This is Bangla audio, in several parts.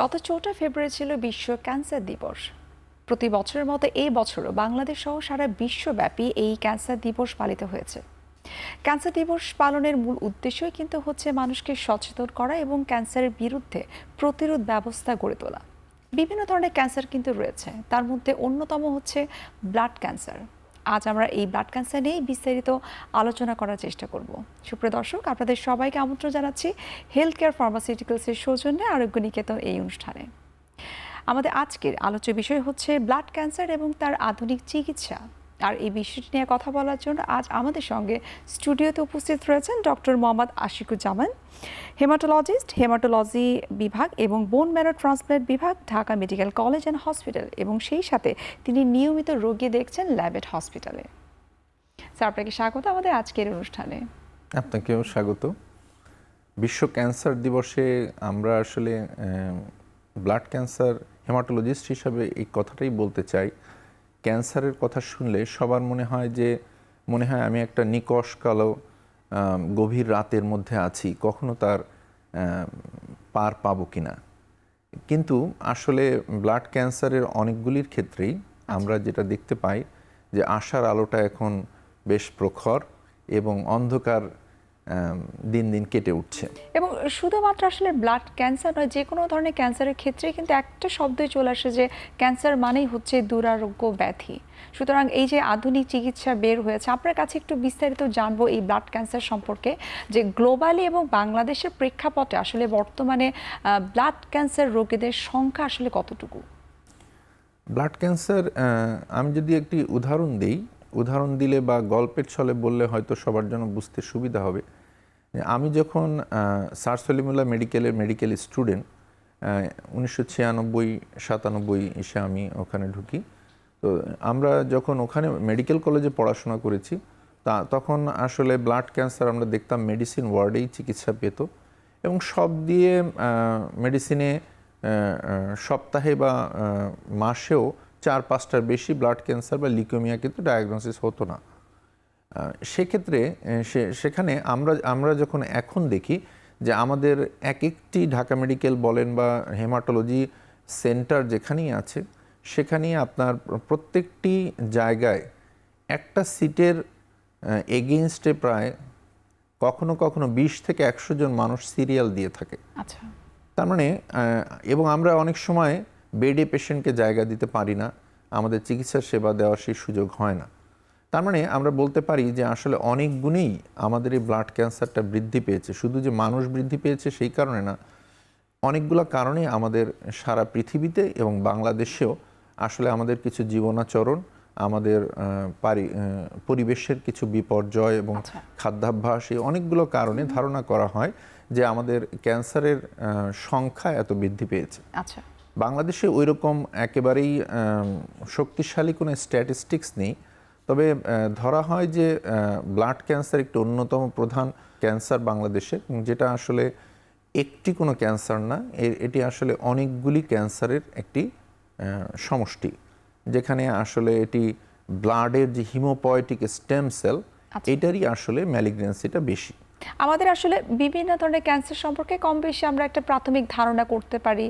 গত 4 ফেব্রুয়ারি ছিল বিশ্ব ক্যান্সার দিবস। প্রতি বছরের মতো এই বছরও বাংলাদেশ সহ সারা বিশ্বব্যাপী এই ক্যান্সার দিবস পালিত হয়েছে। ক্যান্সার দিবস পালনের মূল উদ্দেশ্যই কিন্তু হচ্ছে মানুষকে সচেতন করা এবং ক্যান্সারের বিরুদ্ধে প্রতিরোধ ব্যবস্থা গড়ে তোলা। বিভিন্ন ধরনের ক্যান্সার কিন্তু রয়েছে, তার মধ্যে অন্যতম হচ্ছে ব্লাড ক্যান্সার। আজ আমরা এই ব্লাড ক্যান্সার নিয়ে বিস্তারিত আলোচনা করার চেষ্টা করব। সুপ্রিয় দর্শক, আপনাদের সবাইকে আমন্ত্রণ জানাচ্ছি হেলথ কেয়ার ফার্মাসিউটিক্যালসের সৌজন্যে আরোগ্য নিকেতন এই অনুষ্ঠানে। আমাদের আজকের আলোচ্য বিষয় হচ্ছে ব্লাড ক্যান্সার এবং তার আধুনিক চিকিৎসা। আর এই বিষয়টি নিয়ে কথা বলার জন্য আজ আমাদের সঙ্গে স্টুডিওতে উপস্থিত রয়েছেন doctor Mohammad Ashikuzzaman, haematologist, haematology বিভাগ এবং বোন ম্যারো ট্রান্সপ্ল্যান্ট বিভাগ, Dhaka medical college and hospital, এবং সেই সাথে তিনি নিয়মিত রোগী দেখছেন ল্যাবেট হসপিটালে। স্যার, আপনাকে স্বাগত আমাদের আজকের অনুষ্ঠানে। আপনাকেও স্বাগত। বিশ্ব ক্যান্সার দিবসে আমরা আসলে ব্লাড ক্যান্সার হেমাটোলজিস্ট হিসাবে এই কথাটাই বলতে চাই। ক্যান্সারের কথা শুনলে সবার মনে হয় আমি একটা নিকষ কালো গভীর রাতের মধ্যে আছি, কখনো তার পার পাবো কিনা। কিন্তু আসলে ব্লাড ক্যান্সারের অনেকগুলির ক্ষেত্রেই আমরা যেটা দেখতে পাই যে আশার আলোটা এখন বেশ প্রখর এবং অন্ধকার দিন দিন কেটে উঠছে। এবং শুধুমাত্র আসলে ব্লাড ক্যান্সার নয়, যে কোনো ধরনের ক্যান্সারের ক্ষেত্রে কিন্তু একটা শব্দই চলে আসে যে ক্যান্সার মানেই হচ্ছে দুরারোগ্য ব্যাধি। সুতরাং এই যে আধুনিক চিকিৎসা বের হয়েছে, আপনার কাছে একটু বিস্তারিত জানবো এই ব্লাড ক্যান্সার সম্পর্কে, যে গ্লোবালি এবং বাংলাদেশের প্রেক্ষাপটে আসলে বর্তমানে ব্লাড ক্যান্সার রোগীদের সংখ্যা আসলে কতটুকু? ব্লাড ক্যান্সার আমি যদি একটি উদাহরণ দিলে বা গল্পের ছলে বললে হয়তো সবার জন্য বুঝতে সুবিধা হবে। আমি যখন স্যার সলিমুল্লাহ মেডিকেল স্টুডেন্ট 1996-97 এসে আমি ওখানে ঢুকি। তো আমরা যখন ওখানে মেডিকেল কলেজে পড়াশোনা করেছি তখন আসলে ব্লাড ক্যান্সার আমরা দেখতাম মেডিসিন ওয়ার্ডেই চিকিৎসা পেত, এবং সব দিয়ে মেডিসিনে সপ্তাহে বা মাসেও 4-5টার বেশি ব্লাড ক্যান্সার বা লিউকেমিয়া কিন্তু ডায়াগনোসিস হতো না। সেক্ষেত্রে সেখানে আমরা যখন এখন দেখি যে আমাদের এক একটি ঢাকা মেডিকেল বলেন বা হেমাটোলজি সেন্টার যেখানেই আছে, সেখানেই আপনার প্রত্যেকটি জায়গায় একটা সিটের এগেইনস্টে প্রায় কখনো কখনো 20 থেকে 100 জন মানুষ সিরিয়াল দিয়ে থাকে। আচ্ছা। তার মানে এবং আমরা অনেক সময় বেডে পেশেন্টকে জায়গা দিতে পারি না, আমাদের চিকিৎসা সেবা দেওয়ার সেই সুযোগ হয় না। তার মানে আমরা বলতে পারি যে আসলে অনেক গুণেই আমাদের এই ব্লাড ক্যান্সারটা বৃদ্ধি পেয়েছে। শুধু যে মানুষ বৃদ্ধি পেয়েছে সেই কারণে না, অনেকগুলো কারণে আমাদের সারা পৃথিবীতে এবং বাংলাদেশেও আসলে আমাদের কিছু জীবনাচরণ, আমাদের পরিবেশের কিছু বিপর্যয় এবং খাদ্যাভ্যাস, এই অনেকগুলো কারণে ধারণা করা হয় যে আমাদের ক্যান্সারের সংখ্যা এত বৃদ্ধি পেয়েছে। আচ্ছা। বাংলাদেশে ওই রকম একেবারেই শক্তিশালী কোনো স্ট্যাটিস্টিক্স নেই, তবে ধরা হয় যে ব্লাড ক্যান্সার একটি অন্যতম প্রধান ক্যান্সার বাংলাদেশে, যেটা আসলে একটি কোনো ক্যান্সার না, এটি আসলে অনেকগুলি ক্যান্সারের একটি সমষ্টি, যেখানে আসলে এটি ব্লাডের যে হিমোপয়েটিক স্টেম সেল, এটারই আসলে ম্যালিগন্যান্সিটা বেশি। আমাদের আসলে বিভিন্ন ধরনের ক্যান্সার সম্পর্কে কম বেশি আমরা একটা প্রাথমিক ধারণা করতে পারি।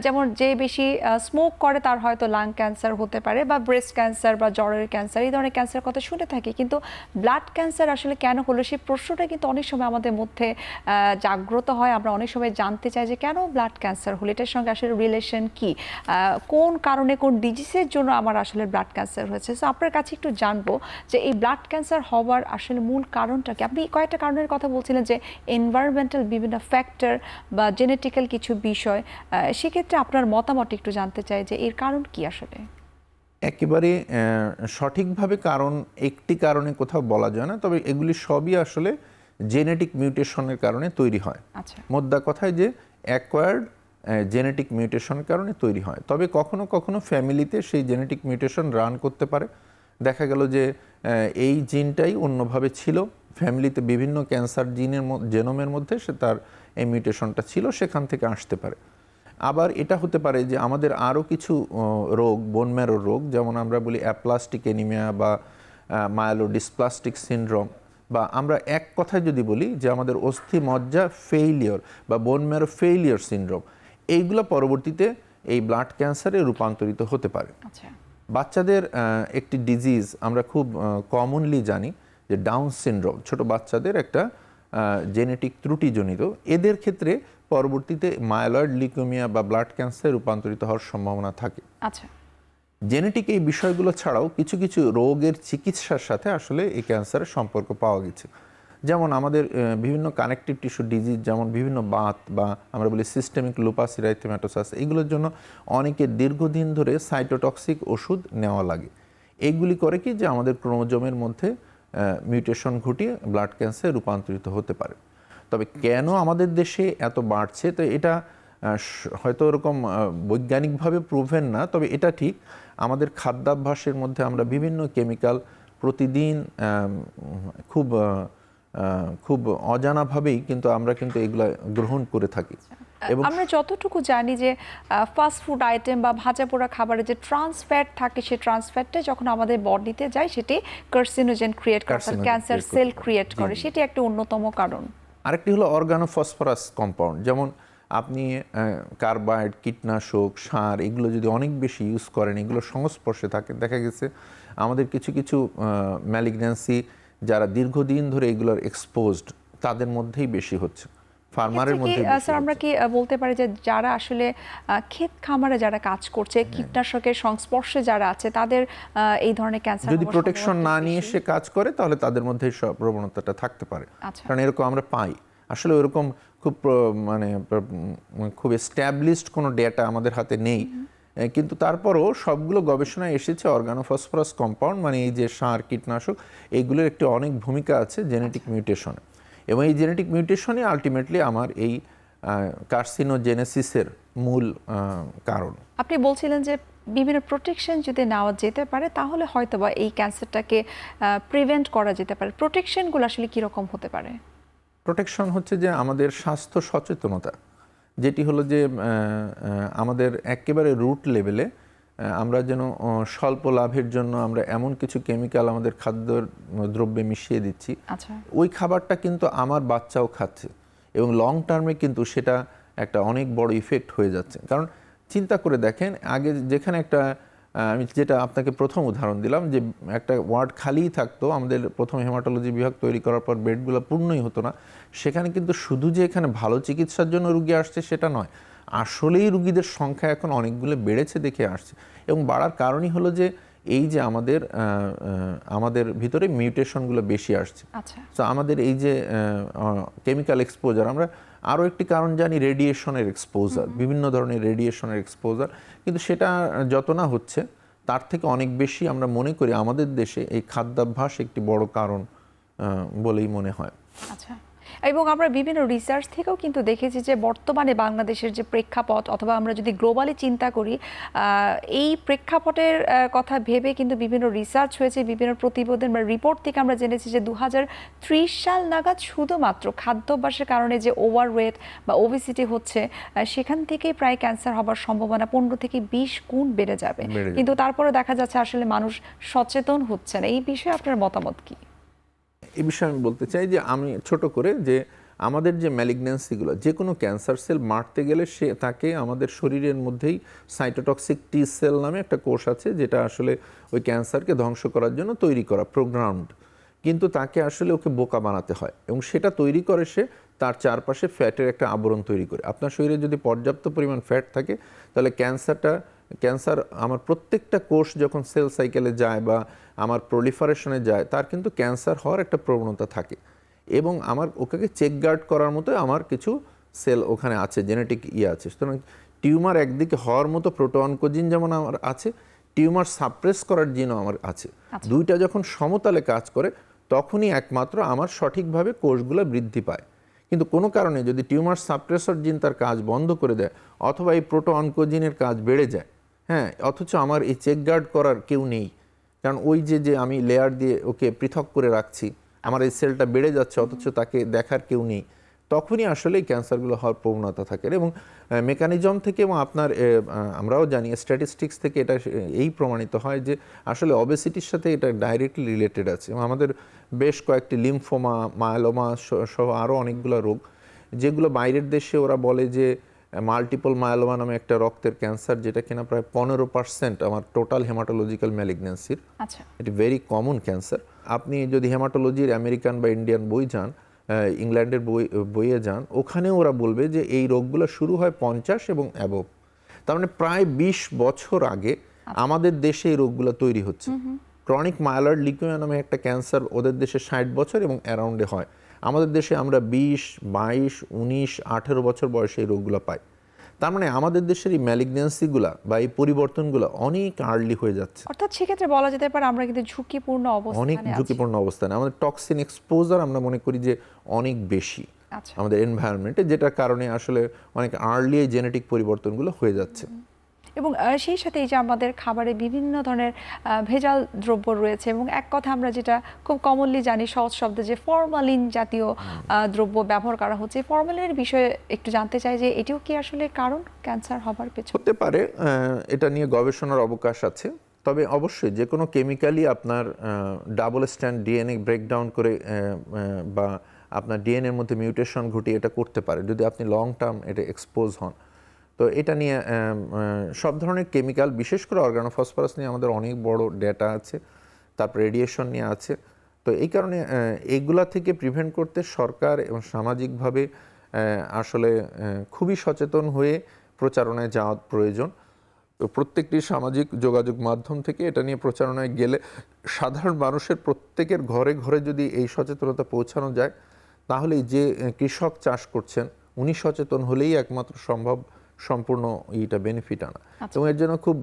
যেমন যে বেশি স্মোক করে তার হয়তো লাং ক্যান্সার হতে পারে, বা ব্রেস্ট ক্যান্সার বা জ্বরের ক্যান্সার, এই ধরনের ক্যান্সার কথা শুনে থাকি। কিন্তু ব্লাড ক্যান্সার আসলে কেন হলো, সেই প্রশ্নটা কিন্তু অনেক সময় আমাদের মধ্যে জাগ্রত হয়। আমরা অনেক সময় জানতে চাই যে কেন ব্লাড ক্যান্সার হলো, এটার সঙ্গে আসলে রিলেশন কি, কোন কারণে, কোন ডিজিজের জন্য আমার আসলে ব্লাড ক্যান্সার হয়েছে। সো আপনার কাছে একটু জানবো যে এই ব্লাড ক্যান্সার হওয়ার আসলে মূল কারণটা কি। আপনি কয়েকটা কারণের কথা বলছিলেন যে এনভায়রনমেন্টাল বিভিন্ন ফ্যাক্টর বা জেনেটিক্যাল কিছু বিষয়, সেক্ষেত্রে আপনার মতামত একটু জানতে চাই যে এর কারণ কি আসলে। একেবারে সঠিকভাবে একটি কারণে কোথাও বলা যায় না, তবে এগুলি সবই আসলে জেনেটিক মিউটেশনের কারণে তৈরি হয়। আচ্ছা। মোদ্দা কথায় যে অ্যাকোয়ার্ড জেনেটিক মিউটেশনের কারণে তৈরি হয়, তবে কখনো কখনো ফ্যামিলিতে সেই জেনেটিক মিউটেশন রান করতে পারে। দেখা গেল যে এই জিনটাই অন্যভাবে ছিল, ফ্যামিলিতে বিভিন্ন ক্যান্সার জেনোমের মধ্যে তার এই মিউটেশনটা ছিল, সেখান থেকে আসতে পারে। আবার এটা হতে পারে যে আমাদের আরও কিছু রোগ, বোন ম্যারো রোগ, যেমন আমরা বলি অ্যাপ্লাস্টিক অ্যানিমিয়া বা মায়োলোডিসপ্লাস্টিক সিনড্রোম, বা আমরা এক কথায় যদি বলি যে আমাদের অস্থি মজ্জা ফেইলিয়র বা বোন ম্যারো ফেইলিয়র সিনড্রোম, এইগুলো পরবর্তীতে এই ব্লাড ক্যান্সারে রূপান্তরিত হতে পারে। আচ্ছা, বাচ্চাদের একটি ডিজিজ আমরা খুব কমনলি জানি যে ডাউন সিনড্রোম, ছোট বাচ্চাদের একটা জেনেটিক ত্রুটিজনিত, এদের ক্ষেত্রে পরবর্তীতে মাইলয়েড লিউকেমিয়া বা ব্লাড ক্যান্সারে রূপান্তরিত হওয়ার সম্ভাবনা থাকে। আচ্ছা, জেনেটিক এই বিষয়গুলো ছাড়াও কিছু কিছু রোগের চিকিৎসার সাথে আসলে এই ক্যান্সারের সম্পর্ক পাওয়া গেছে। যেমন আমাদের বিভিন্ন কানেকটিভ টিস্যু ডিজিজ, যেমন বিভিন্ন বাত বা আমরা বলি সিস্টেমিক লুপাস ইরাইথেমাটোসাস, এগুলোর জন্য অনেকে দীর্ঘদিন ধরে সাইটোটক্সিক ওষুধ নেওয়া লাগে। এইগুলি করে কি যে আমাদের ক্রোমোজোমের মধ্যে মিউটেশন ঘটিয়ে ব্লাড ক্যান্সারে রূপান্তরিত হতে পারে। তবে কেন আমাদের দেশে এত বাড়ছে, তো এটা হয়তো ওরকম বৈজ্ঞানিকভাবে প্রুভেন না, তবে এটা ঠিক আমাদের খাদ্যাভ্যাসের মধ্যে আমরা বিভিন্ন কেমিক্যাল প্রতিদিন খুব অজানাভাবেই কিন্তু আমরা কিন্তু এগুলা গ্রহণ করে থাকি। এবং আমরা যতটুকু জানি যে ফাস্ট ফুড আইটেম বা ভাজা পোড়া খাবারে যে ট্রান্স ফ্যাট থাকে, সেই ট্রান্স ফ্যাটটা যখন আমাদের বডিতে যায় সেটি কার্সিনোজেন ক্রিয়েট করে, ক্যান্সার সেল ক্রিয়েট করে, সেটি একটা অন্যতম কারণ। আরেকটি হলো অর্গানোফসফরাস কম্পাউন্ড। যেমন আপনি কার্বাইড, কীটনাশক, সার এগুলো যদি অনেক বেশি ইউজ করেন, এগুলো সংস্পর্শে থাকে, দেখা গেছে আমাদের কিছু কিছু ম্যালিগন্যান্সি যারা দীর্ঘদিন ধরে এগুলোর এক্সপোজড তাদের মধ্যেই বেশি হচ্ছে, ফার্মারের মধ্যে। স্যার, আমরা কি বলতে পারি যে যারা আসলে ক্ষেত খামারে যারা কাজ করছে, কীটনাশকের সংস্পর্শে যারা আছে, তাদের এই ধরনের ক্যান্সার যদি প্রোটেকশন না নিয়ে সে কাজ করে তাহলে তাদের মধ্যে সব প্রবণতাটা থাকতে পারে। কারণ এরকম আমরা পাই আসলে ওরকম খুব এস্টাবলিশড কোনো ডেটা আমাদের হাতে নেই, কিন্তু তারপরও সবগুলো গবেষণায় এসেছে অর্গানোফসফরাস কম্পাউন্ড, মানে এই যে সার, কীটনাশক, এইগুলোর একটি অনেক ভূমিকা আছে জেনেটিক মিউটেশনে, এবং এই জেনেটিক মিউটেশনই আলটিমেটলি আমার এই কার্সিনোজেনেসিসের মূল কারণ। আপনি বলছিলেন যে বিভিন্ন প্রোটেকশন যদি নেওয়া যেতে পারে তাহলে হয়তোবা এই ক্যান্সারটাকে প্রিভেন্ট করা যেতে পারে। প্রোটেকশনগুলো আসলে কীরকম হতে পারে? প্রোটেকশন হচ্ছে যে আমাদের স্বাস্থ্য সচেতনতা, যেটি হলো যে আমাদের একেবারে রুট লেভেলে আমরা যেন স্বল্প লাভের জন্য আমরা এমন কিছু কেমিক্যাল আমাদের খাদ্য দ্রব্যে মিশিয়ে দিচ্ছি, ওই খাবারটা কিন্তু আমার বাচ্চাও খাচ্ছে এবং লং টার্মে কিন্তু সেটা একটা অনেক বড় ইফেক্ট হয়ে যাচ্ছে। কারণ চিন্তা করে দেখেন, আগে যেখানে একটা আমি যেটা আপনাকে প্রথম উদাহরণ দিলাম যে একটা ওয়ার্ড খালিই থাকতো, আমাদের প্রথম হেমাটোলজি বিভাগ তৈরি করার পর বেডগুলো পূর্ণই হতো না, সেখানে কিন্তু শুধু যে এখানে ভালো চিকিৎসার জন্য রুগী আসছে সেটা নয়, আসলেই রুগীদের সংখ্যা এখন অনেকগুলো বেড়েছে দেখে আসছে। এবং বাড়ার কারণই হলো যে এই যে আমাদের ভিতরে মিউটেশনগুলো বেশি আসছে। তো আমাদের এই যে কেমিক্যাল এক্সপোজার, আমরা আরও একটি কারণ জানি রেডিয়েশনের এক্সপোজার, বিভিন্ন ধরনের রেডিয়েশনের এক্সপোজার, কিন্তু সেটা যত না হচ্ছে তার থেকে অনেক বেশি আমরা মনে করি আমাদের দেশে এই খাদ্যাভ্যাস একটি বড় কারণ বলেই মনে হয়। আচ্ছা, এবং আমরা বিভিন্ন রিসার্চ থেকেও কিন্তু দেখেছি যে বর্তমানে বাংলাদেশের যে প্রেক্ষাপট, অথবা আমরা যদি গ্লোবালি চিন্তা করি, এই প্রেক্ষাপটের কথা ভেবে কিন্তু বিভিন্ন রিসার্চ হয়েছে, বিভিন্ন প্রতিবেদন বা রিপোর্ট থেকে আমরা জেনেছি যে 2030 সাল নাগাদ শুধুমাত্র খাদ্যাভ্যাসের কারণে যে ওভারওয়েট বা ওবেসিটি হচ্ছে, সেখান থেকেই প্রায় ক্যান্সার হবার সম্ভাবনা 15 থেকে 20 গুণ বেড়ে যাবে। কিন্তু তারপরে দেখা যাচ্ছে আসলে মানুষ সচেতন হচ্ছে না। এই বিষয়ে আপনার মতামত কি? এই বিষয়ে আমি বলতে চাই যে আমি ছোট করে যে আমাদের যে ম্যালিগন্যান্সিগুলো, যে কোনো ক্যান্সার সেল মারতে গেলে তাকে আমাদের শরীরের মধ্যেই সাইটোটক্সিক টি সেল নামে একটা কোষ আছে, যেটা আসলে ওই ক্যান্সারকে ধ্বংস করার জন্য তৈরি করা, প্রোগ্রামড, কিন্তু তাকে আসলে ওকে বোকা বানাতে হয়, এবং সেটা তৈরি করে সে তার চারপাশে ফ্যাটের একটা আবরণ তৈরি করে। আপনার শরীরে যদি পর্যাপ্ত পরিমাণ ফ্যাট থাকে তাহলে ক্যান্সার আমার প্রত্যেকটা কোষ যখন সেল সাইকেলে যায় বা আমার প্রলিফারেশনে যায়, তার কিন্তু ক্যান্সার হওয়ার একটা প্রবণতা থাকে, এবং আমার ওকে চেক গার্ড করার মতো আমার কিছু সেল ওখানে আছে, জেনেটিক আছে। সুতরাং টিউমার একদিকে হওয়ার মতো প্রোটোঅনকোজিন যেমন আমার আছে, টিউমার সাপ্রেস করার জিনও আমার আছে। দুইটা যখন সমতালে কাজ করে তখনই একমাত্র আমার সঠিকভাবে কোষগুলো বৃদ্ধি পায়। কিন্তু কোনো কারণে যদি টিউমার সাপ্রেসর জিন তার কাজ বন্ধ করে দেয়, অথবা এই প্রোটোঅনকোজিনের কাজ বেড়ে যায়, হ্যাঁ, অথচ আমার এই চেক গার্ড করার কেউ নেই, কারণ ওই যে আমি লেয়ার দিয়ে ওকে পৃথক করে রাখছি, আমার এই সেলটা বেড়ে যাচ্ছে অথচ তাকে দেখার কেউ নেই, তখনই আসলে এই ক্যান্সারগুলো হওয়ার প্রবণতা থাকে। এবং মেকানিজম থেকে এবং আপনার আমরাও জানি স্ট্যাটিস্টিক্স থেকে এটা এই প্রমাণিত হয় যে আসলে অবেসিটির সাথে এটা ডাইরেক্টলি রিলেটেড আছে। এবং আমাদের বেশ কয়েকটি লিম্ফোমা, মায়োলোমা সহ আরও অনেকগুলো রোগ, যেগুলো বাইরের দেশে ওরা বলে যে মাল্টিপল মায়োলোমা নামে একটা রক্তের ক্যান্সার, যেটা কিনা প্রায় 15% আমার টোটাল হেমাটোলজিক্যাল ম্যালিগন্যান্সির। আচ্ছা। এটি ভেরি কমন ক্যান্সার। আপনি যদি হেমাটোলজির আমেরিকান বা ইন্ডিয়ান বই যান, ইংল্যান্ডের বইয়ে যান, ওখানেও ওরা বলবে যে এই রোগগুলো শুরু হয় 50 এবং অ্যাবভ। তার মানে প্রায় 20 বছর আগে আমাদের দেশে এই রোগগুলো তৈরি হচ্ছে। ক্রনিক মাইলয়েড লিউকেমিয়া নামে একটা ক্যান্সার ওদের দেশে 60 বছর এবং অ্যারাউন্ডে হয়। আমাদের দেশে আমরা 20, 22, 19, 18 বছর বয়সে এই রোগগুলো পাই। তার মানে আমাদের দেশের এই ম্যালিগন্যান্সিগুলা বা এই পরিবর্তনগুলো অনেক আর্লি হয়ে যাচ্ছে, অর্থাৎ সেক্ষেত্রে বলা যেতে পারে আমরা কিন্তু ঝুঁকিপূর্ণ অনেক অবস্থানে আছি। ঝুঁকিপূর্ণ অবস্থানে। আমাদের টক্সিন এক্সপোজার আমরা মনে করি যে অনেক বেশি আচ্ছা। আমাদের এনভায়রনমেন্টে, যেটার কারণে আসলে অনেক আর্লি জেনেটিক পরিবর্তনগুলো হয়ে যাচ্ছে। এবং সেই সাথে এই যে আমাদের খাবারে বিভিন্ন ধরনের ভেজাল দ্রব্য রয়েছে, এবং এক কথা আমরা যেটা খুব কমনলি জানি সহজ শব্দে যে ফরমালিন জাতীয় দ্রব্য ব্যবহার করা হচ্ছে, ফরমালিনের বিষয়ে একটু জানতে চাই যে এটিও কি আসলে কারণ ক্যান্সার হবার পেছনে? হতে পারে, এটা নিয়ে গবেষণার অবকাশ আছে। তবে অবশ্যই যে কোনো কেমিক্যালই আপনার ডাবল স্ট্যান্ড ডিএনএ ব্রেকডাউন করে বা আপনার ডিএনএর মধ্যে মিউটেশন ঘটিয়ে এটা করতে পারে যদি আপনি লং টার্ম এটা এক্সপোজ হন। তো এটা নিয়ে সব ধরনের কেমিক্যাল, বিশেষ করে অর্গানোফসফরাস নিয়ে আমাদের অনেক বড় ডেটা আছে, তারপর রেডিয়েশন নিয়ে আছে। তো এই কারণে এইগুলা থেকে প্রিভেন্ট করতে সরকার এবং সামাজিকভাবে আসলে খুবই সচেতন হয়ে প্রচারণায় যাওয়া প্রয়োজন। তো প্রত্যেকটি সামাজিক যোগাযোগ মাধ্যম থেকে এটা নিয়ে প্রচারণায় গেলে সাধারণ মানুষের প্রত্যেকের ঘরে ঘরে যদি এই সচেতনতা পৌঁছানো যায়, তাহলে যে কৃষক চাষ করছেন উনি সচেতন হলেই একমাত্র সম্ভব সম্পূর্ণ এইটা বেনিফিট আনা। এবং এর জন্য খুব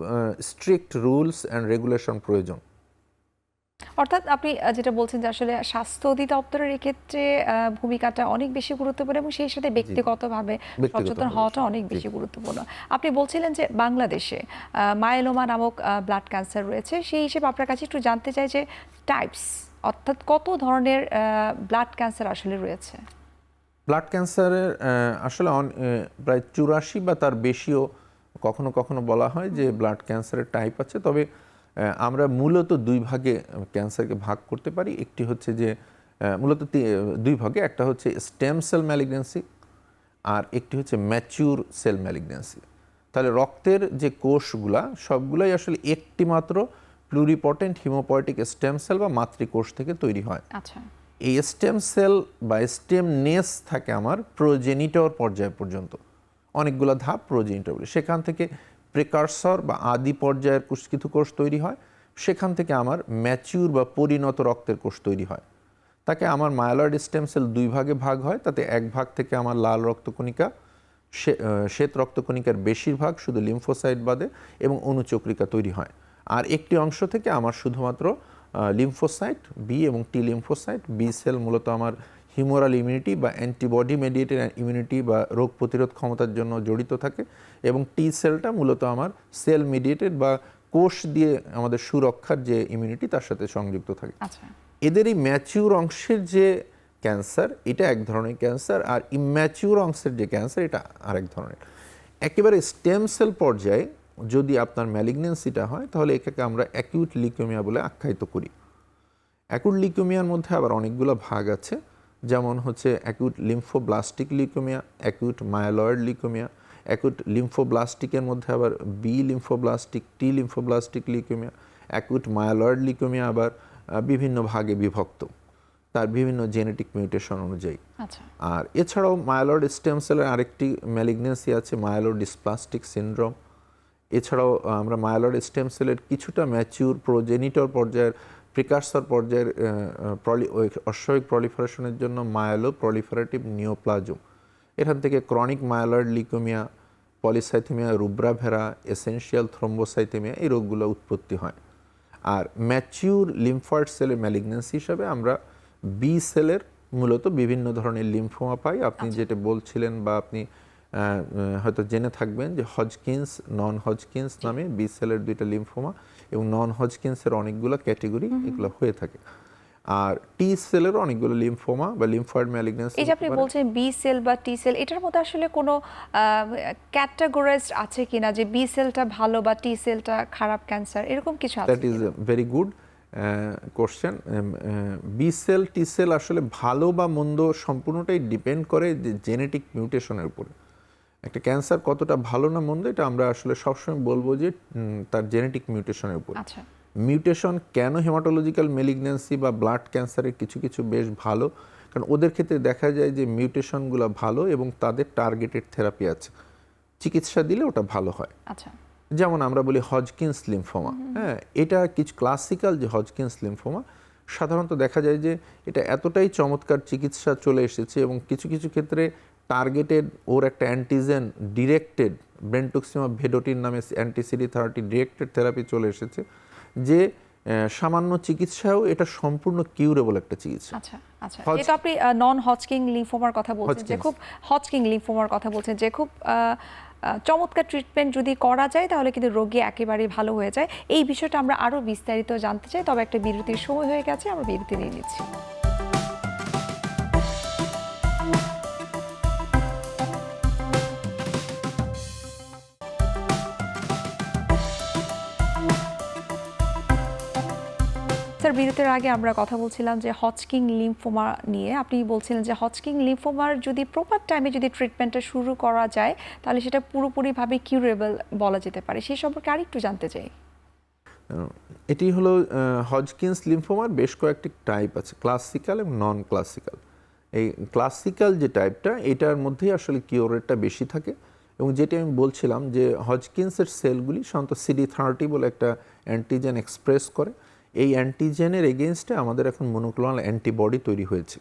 স্ট্রিক্ট রুলস অ্যান্ড রেগুলেশন প্রয়োজন। অর্থাৎ আপনি যেটা বলছেন যে আসলে স্বাস্থ্য অধিদপ্তরের এক্ষেত্রে ভূমিকাটা অনেক বেশি গুরুত্বপূর্ণ, এবং সেই সাথে ব্যক্তিগতভাবে সচেতন হওয়াটা অনেক বেশি গুরুত্বপূর্ণ। আপনি বলছিলেন যে বাংলাদেশে মায়োলোমা নামক ব্লাড ক্যান্সার রয়েছে, সেই হিসেবে আপনার কাছে একটু জানতে চাই যে টাইপস, অর্থাৎ কত ধরনের ব্লাড ক্যান্সার আসলে রয়েছে? ব্লাড ক্যান্সারের আসলে প্রায় 84 বা তার বেশিও কখনো কখনো বলা হয় যে ব্লাড ক্যান্সারের টাইপ আছে। তবে আমরা মূলত দুই ভাগে ক্যান্সারকে ভাগ করতে পারি। একটি হচ্ছে যে মূলত দুই ভাগে, একটা হচ্ছে স্টেম সেল ম্যালিগন্যান্সি আর একটি হচ্ছে ম্যাচিউর সেল ম্যালিগন্যান্সি। তাহলে রক্তের যে কোষগুলা সবগুলাই আসলে একটি মাত্র প্লুরিপটেন্ট হিমোপয়েটিক স্টেম সেল বা মাতৃকোষ থেকে তৈরি হয়। আচ্ছা। এই স্টেম সেল বা স্টেম নেস থাকে আমার প্রোজেনিটর পর্যায় পর্যন্ত, অনেকগুলো ধাপ প্রোজেনিটর বলে। সেখান থেকে প্রিকারসর বা আদি পর্যায়ের কিছু কোষ তৈরি হয়, সেখান থেকে আমার ম্যাচিউর বা পরিণত রক্তের কোষ তৈরি হয়। তাকে আমার মায়োলয়েড স্টেম সেল দুই ভাগে ভাগ হয়, তাতে এক ভাগ থেকে আমার লাল রক্তকণিকা, শ্বেত রক্তকণিকার বেশিরভাগ শুধু লিম্ফোসাইট বাদে এবং অনুচক্রিকা তৈরি হয়। আর একটি অংশ থেকে আমার শুধুমাত্র লিম্ফোসাইট বি এবং টি লিম্ফোসাইট, বি সেল মূলত আমার হিউমারাল ইমিউনিটি বা অ্যান্টিবডি মেডিয়েটেড ইমিউনিটি বা রোগ প্রতিরোধ ক্ষমতার জন্য জড়িত থাকে, এবং টি সেলটা মূলত আমার সেল মেডিয়েটেড বা কোষ দিয়ে আমাদের সুরক্ষার যে ইমিউনিটি তার সাথে সংযুক্ত থাকে। আচ্ছা। এদের এই ম্যাচিউর অংশের যে ক্যান্সার এটা এক ধরনের ক্যান্সার, আর ইম্যাচিউর অংশের যে ক্যান্সার এটা আরেক ধরনের। একেবারে স্টেম সেল পর্যায়ে যদি আপনার ম্যালিগন্যান্সিটা হয় তাহলে এটাকে আমরা অ্যাকিউট লিউকেমিয়া বলে আখ্যায়িত করি। অ্যাকিউট লিউকেমিয়ার মধ্যে আবার অনেকগুলো ভাগ আছে, যেমন হচ্ছে acute lymphoblastic leukaemia, acute myeloid leukaemia. অ্যাকিউট লিম্ফোব্লাস্টিকের মধ্যে আবার B lymphoblastic, T lymphoblastic leukaemia. Acute myeloid leukaemia আবার বিভিন্ন ভাগে বিভক্ত তার বিভিন্ন জেনেটিক মিউটেশন অনুযায়ী। আচ্ছা। আর এছাড়াও মায়োলয়েড স্টেম সেলের আরেকটি ম্যালিগন্যান্সি আছে মায়োলোডিসপ্লাস্টিক সিনড্রোম। এছাড়াও আমরা মায়োলয়েড স্টেম সেলের কিছুটা ম্যাচিউর প্রোজেনিটর পর্যায়ের প্রিকারসর পর্যায়ের অস্বাভাবিক প্রলিফারেশনের জন্য মায়োলো প্রলিফারেটিভ নিওপ্লাজম, এখান থেকে chronic myeloid leukaemia, polycythaemia rubra vera, essential thrombocythaemia এই রোগগুলো উৎপত্তি হয়। আর ম্যাচিউর লিম্ফয়েড সেলের ম্যালিগন্যান্সি হিসাবে আমরা বি সেলের মূলত বিভিন্ন ধরনের লিম্ফোমা পাই। আপনি যেটা বলছিলেন বা আপনি হয়তো জেনে থাকবেন যে হজকিন্স, নন হজকিন্স নামে বি সেলের দুইটা লিম্ফোমা, এবং নন হজকিন্সের অনেকগুলো ক্যাটেগরি এগুলো হয়ে থাকে। আর টি সেলের অনেকগুলো লিম্ফোমা বা লিম্ফয়েড ম্যালিগন্যান্সি। এই যে আপনি বলছেন বি সেল বা টি সেল, এটার মধ্যে আসলে কোনো ক্যাটাগরাইজড আছে কিনা যে বি সেলটা ভালো বা টি সেলটা খারাপ ক্যান্সার, এরকম কিছু আছে? That is very good question. B cell T cell আসলে ভালো বা মন্দ সম্পূর্ণটাই ডিপেন্ড করে যে জেনেটিক মিউটেশনের উপরে। একটা ক্যান্সার কতটা ভালো না মন্দ এটা আমরা আসলে সবসময় বলবো যে তার জেনেটিক মিউটেশনের উপর। আচ্ছা। মিউটেশন কেন হেমাটোলজিক্যাল মেলিগন্যান্সি বা ব্লাড ক্যান্সারের কিছু কিছু বেশ ভালো, কারণ ওদের ক্ষেত্রে দেখা যায় যে মিউটেশনগুলো ভালো এবং তাদের টার্গেটেড থেরাপি আছে, চিকিৎসা দিলে ওটা ভালো হয়। আচ্ছা। যেমন আমরা বলি হজকিন্স লিম্ফোমা, হ্যাঁ, এটা কিছু ক্লাসিক্যাল যে হজকিন্স লিম্ফোমা সাধারণত দেখা যায় যে এটা এতটাই চমৎকার চিকিৎসা চলে এসেছে এবং কিছু কিছু ক্ষেত্রে টার্গেটেড ওর একটা অ্যান্টিজেন ডিরেক্টেড ব্রেন্টুক্সিমা ভেডোটিন নামে অ্যান্টি-CD30 ডিরেক্টেড থেরাপি চলে এসেছে, যে সামান্য চিকিৎসাও এটা সম্পূর্ণ কিউরেবল একটা চিকিৎসা। আচ্ছা আচ্ছা, এটা আপনি নন হজকিং লিম্ফোমার কথা বলছেন, যে খুব হজকিং লিম্ফোমার কথা বলছেন, যে খুব চমৎকার ট্রিটমেন্ট যদি করা যায় তাহলে কিন্তু রোগী একেবারেই ভালো হয়ে যায়। এই বিষয়টা আমরা আরও বিস্তারিত জানতে চাই, তবে একটা বিরতির সময় হয়ে গেছে, আমরা বিরতি নিয়ে নিচ্ছি। স্যার, বিরতির আগে আমরা কথা বলছিলাম যে হজকিং লিম্ফোমা নিয়ে। আপনি বলছিলেন যে হজকিং লিম্ফোমার যদি প্রপার টাইমে যদি ট্রিটমেন্টটা শুরু করা যায় তাহলে সেটা পুরোপুরিভাবে কিউরেবল বলা যেতে পারে, সেই সম্পর্কে আরেকটু জানতে চাই। এটি হলো হজকিন্স লিম্ফোমার বেশ কয়েকটি টাইপ আছে, ক্লাসিক্যাল এবং নন ক্লাসিক্যাল। এই ক্লাসিক্যাল যে টাইপটা এটার মধ্যেই আসলে কিউর রেটটা বেশি থাকে, এবং যেটি আমি বলছিলাম যে হজকিন্সের সেলগুলি সাধারণত CD30 বলে একটা অ্যান্টিজেন এক্সপ্রেস করে। এই অ্যান্টিজেনের এগেনস্টে আমাদের এখন মনোক্লোনাল অ্যান্টিবডি তৈরি হয়েছে,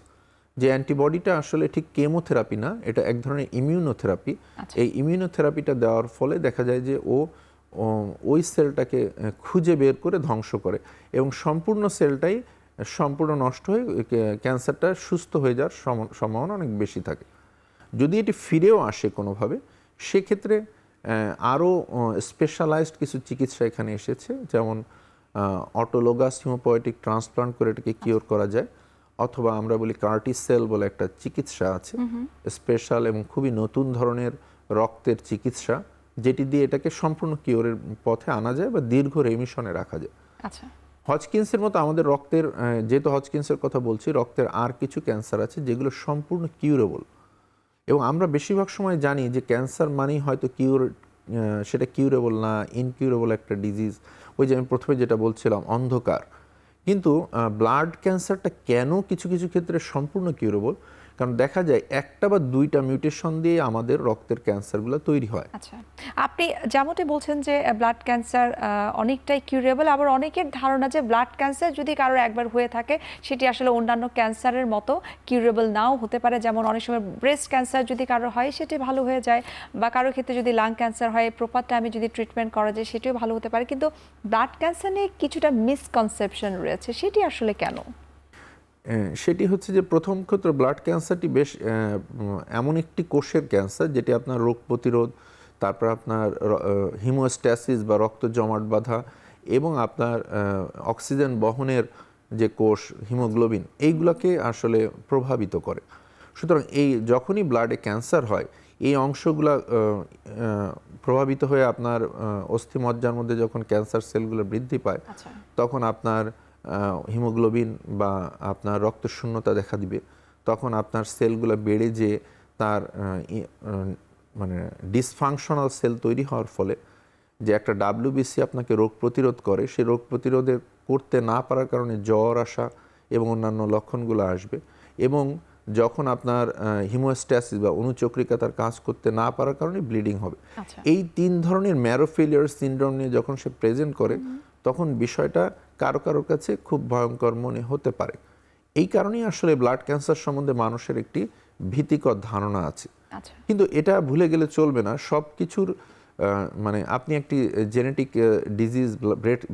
যে অ্যান্টিবডিটা আসলে ঠিক কেমোথেরাপি না, এটা এক ধরনের ইমিউনোথেরাপি। এই ইমিউনোথেরাপিটা দেওয়ার ফলে দেখা যায় যে ওই সেলটাকে খুঁজে বের করে ধ্বংস করে এবং সম্পূর্ণ সেলটাই সম্পূর্ণ নষ্ট হয়ে ক্যান্সারটা সুস্থ হয়ে যাওয়ার সম্ভাবনা অনেক বেশি থাকে। যদি এটি ফিরেও আসে কোনোভাবে, সেক্ষেত্রে আরও স্পেশালাইজড কিছু চিকিৎসা এখানে এসেছে, যেমন অটোলোগাস হিমোপয়েটিক ট্রান্সপ্লান্ট করে এটাকে কিওর করা যায়, অথবা আমরা বলি কার্টি সেল বলে একটা চিকিৎসা আছে, স্পেশাল এবং খুবই নতুন ধরনের রক্তের চিকিৎসা, যেটি দিয়ে এটাকে সম্পূর্ণ কিওরের পথে আনা যায় বা দীর্ঘ রেমিশনে রাখা যায়। আচ্ছা। হজকিন্সের মতো আমাদের রক্তের, যেহেতু হজকিন্সের কথা বলছি, রক্তের আর কিছু ক্যান্সার আছে যেগুলো সম্পূর্ণ কিউরেবল, এবং আমরা বেশিরভাগ সময় জানি যে ক্যান্সার মানেই হয়তো সেটা কিউরেবল না, ইনকিউরেবল একটা ডিজিজ। ওই যে আমি প্রথমে যেটা বলছিলাম, অন্ধকার। কিন্তু ব্লাড ক্যান্সারটা কেন কিছু কিছু ক্ষেত্রে সম্পূর্ণ কিউরেবল, কারণ দেখা যায় একটা বা দুইটা মিউটেশন দিয়ে আমাদের রক্তের ক্যান্সারগুলো তৈরি হয়। আচ্ছা, আপনি যেমনটি বলছেন যে ব্লাড ক্যান্সার অনেকটাই কিউরেবল, আবার অনেকের ধারণা যে ব্লাড ক্যান্সার যদি কারোর একবার হয়ে থাকে সেটি আসলে অন্যান্য ক্যান্সারের মতো কিউরেবল নাও হতে পারে। যেমন অনেক সময় ব্রেস্ট ক্যান্সার যদি কারোর হয় সেটি ভালো হয়ে যায়, বা কারোর ক্ষেত্রে যদি লাং ক্যান্সার হয় প্রপার টাইমে যদি ট্রিটমেন্ট করা যায় সেটিও ভালো হতে পারে। কিন্তু ব্লাড ক্যান্সার নিয়ে কিছুটা মিসকনসেপশন রয়েছে, সেটি আসলে কেন? সেটি হচ্ছে যে প্রথম ক্ষেত্রে ব্লাড ক্যান্সারটি বেশ এমন একটি কোষের ক্যান্সার যেটি আপনার রোগ প্রতিরোধ, তারপর আপনার হিমোস্ট্যাসিস বা রক্ত জমাট বাঁধা, এবং আপনার অক্সিজেন বহনের যে কোষ হিমোগ্লোবিন, এইগুলোকে আসলে প্রভাবিত করে। সুতরাং যখনই ব্লাডে ক্যান্সার হয়, এই অংশগুলো প্রভাবিত হয়ে আপনার অস্থিমজ্জার মধ্যে যখন ক্যান্সার সেলগুলো বৃদ্ধি পায়, তখন আপনার হিমোগ্লোবিন বা আপনার রক্তশূন্যতা দেখা দিবে। তখন আপনার সেলগুলো বেড়ে যেয়ে তার মানে ডিসফাংশনাল সেল তৈরি হওয়ার ফলে যে একটা WBC আপনাকে রোগ প্রতিরোধ করে, সেই রোগ প্রতিরোধের করতে না পারার কারণে জ্বর আসা এবং অন্যান্য লক্ষণগুলো আসবে। এবং যখন আপনার হিমোস্ট্যাসিস বা অনুচক্রিকাতার কাজ করতে না পারার কারণে ব্লিডিং হবে। এই 3 ধরনের ম্যারো ফেলিয়ার সিনড্রোম নিয়ে যখন সে প্রেজেন্ট করে, তখন বিষয়টা কারো কারোর কাছে খুব ভয়ঙ্কর মনে হতে পারে। এই কারণেই আসলে ব্লাড ক্যান্সার সম্বন্ধে মানুষের একটি ভীতিকর ধারণা আছে। কিন্তু এটা ভুলে গেলে চলবে না, সব কিছুর মানে আপনি একটি জেনেটিক ডিজিজ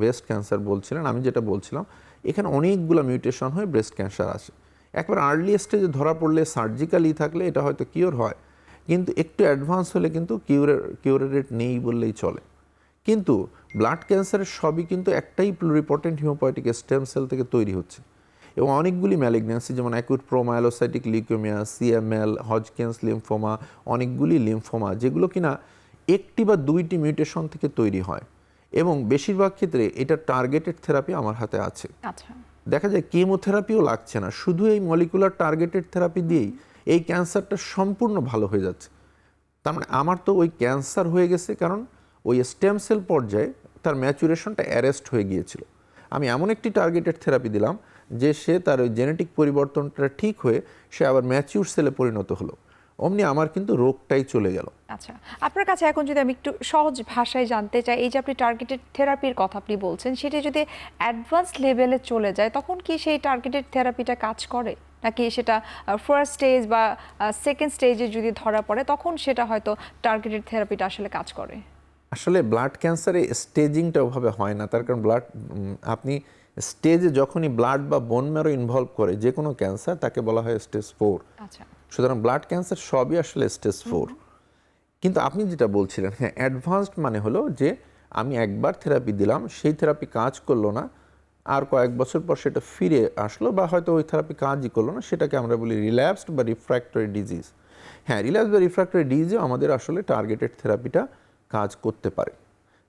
ব্রেস্ট ক্যান্সার বলছিলেন, আমি যেটা বলছিলাম, এখানে অনেকগুলো মিউটেশন হয়ে ব্রেস্ট ক্যান্সার আসে। একবার আর্লি স্টেজে ধরা পড়লে, সার্জিক্যালি থাকলে এটা হয়তো কিওর হয়, কিন্তু একটু অ্যাডভান্স হলে কিন্তু কিউরের রেট নেই বললেই চলে। কিন্তু ব্লাড ক্যান্সারের সবই কিন্তু একটাই প্লুরিপটেন্ট হিমোপয়েটিক স্টেম সেল থেকে তৈরি হচ্ছে, এবং অনেকগুলি ম্যালিগন্যান্সি, যেমন acute promyelocytic leukaemia, CML, Hodgkin's lymphoma, অনেকগুলি লিম্ফোমা, যেগুলো কিনা একটি বা দুইটি মিউটেশন থেকে তৈরি হয়, এবং বেশিরভাগ ক্ষেত্রে এটা টার্গেটেড থেরাপি আমার হাতে আছে। দেখা যায় কেমোথেরাপিও লাগছে না, শুধু এই মলিকুলার টার্গেটেড থেরাপি দিয়েই এই ক্যান্সারটা সম্পূর্ণ ভালো হয়ে যাচ্ছে। তার মানে আমার তো ওই ক্যান্সার হয়ে গেছে, কারণ ওই স্টেম সেল পর্যায়ে তার ম্যাচুরেশনটা অ্যারেস্ট হয়ে গিয়েছিল। আমি এমন একটি টার্গেটেড থেরাপি দিলাম যে সে তার ওই জেনেটিক পরিবর্তনটা ঠিক হয়ে সে আবার ম্যাচিউর সেলে পরিণত হলো, অমনি আমার কিন্তু রোগটাই চলে গেল। আচ্ছা, আপনার কাছে এখন যদি আমি একটু সহজ ভাষায় জানতে চাই, এই যে আপনি টার্গেটেড থেরাপির কথা আপনি বলছেন, সেটা যদি অ্যাডভান্স লেভেলে চলে যায় তখন কি সেই টার্গেটেড থেরাপিটা কাজ করে, নাকি সেটা ফার্স্ট স্টেজ বা সেকেন্ড স্টেজে যদি ধরা পড়ে তখন সেটা হয়তো টার্গেটেড থেরাপিটা আসলে কাজ করে? আসলে ব্লাড ক্যান্সারে স্টেজিংটা ওভাবে হয় না, তার কারণ আপনি স্টেজে যখনই ব্লাড বা বোন ম্যারো ইনভলভ করে যে কোনো ক্যান্সার তাকে বলা হয় স্টেজ 4। আচ্ছা, সুতরাং ব্লাড ক্যান্সার সবই আসলে স্টেজ 4। কিন্তু আপনি যেটা বলছিলেন, হ্যাঁ, অ্যাডভান্সড মানে হলো যে আমি একবার থেরাপি দিলাম, সেই থেরাপি কাজ করলো না, আর কয়েক বছর পর সেটা ফিরে আসলো, বা হয়তো ওই থেরাপি কাজই করলো না, সেটাকে আমরা বলি রিল্যাপসড বা রিফ্র্যাক্টরি ডিজিজ। হ্যাঁ, রিল্যাপস বা রিফ্র্যাক্টরি ডিজিজে আমাদের আসলে টার্গেটেড থেরাপিটা কাজ করতে পারে।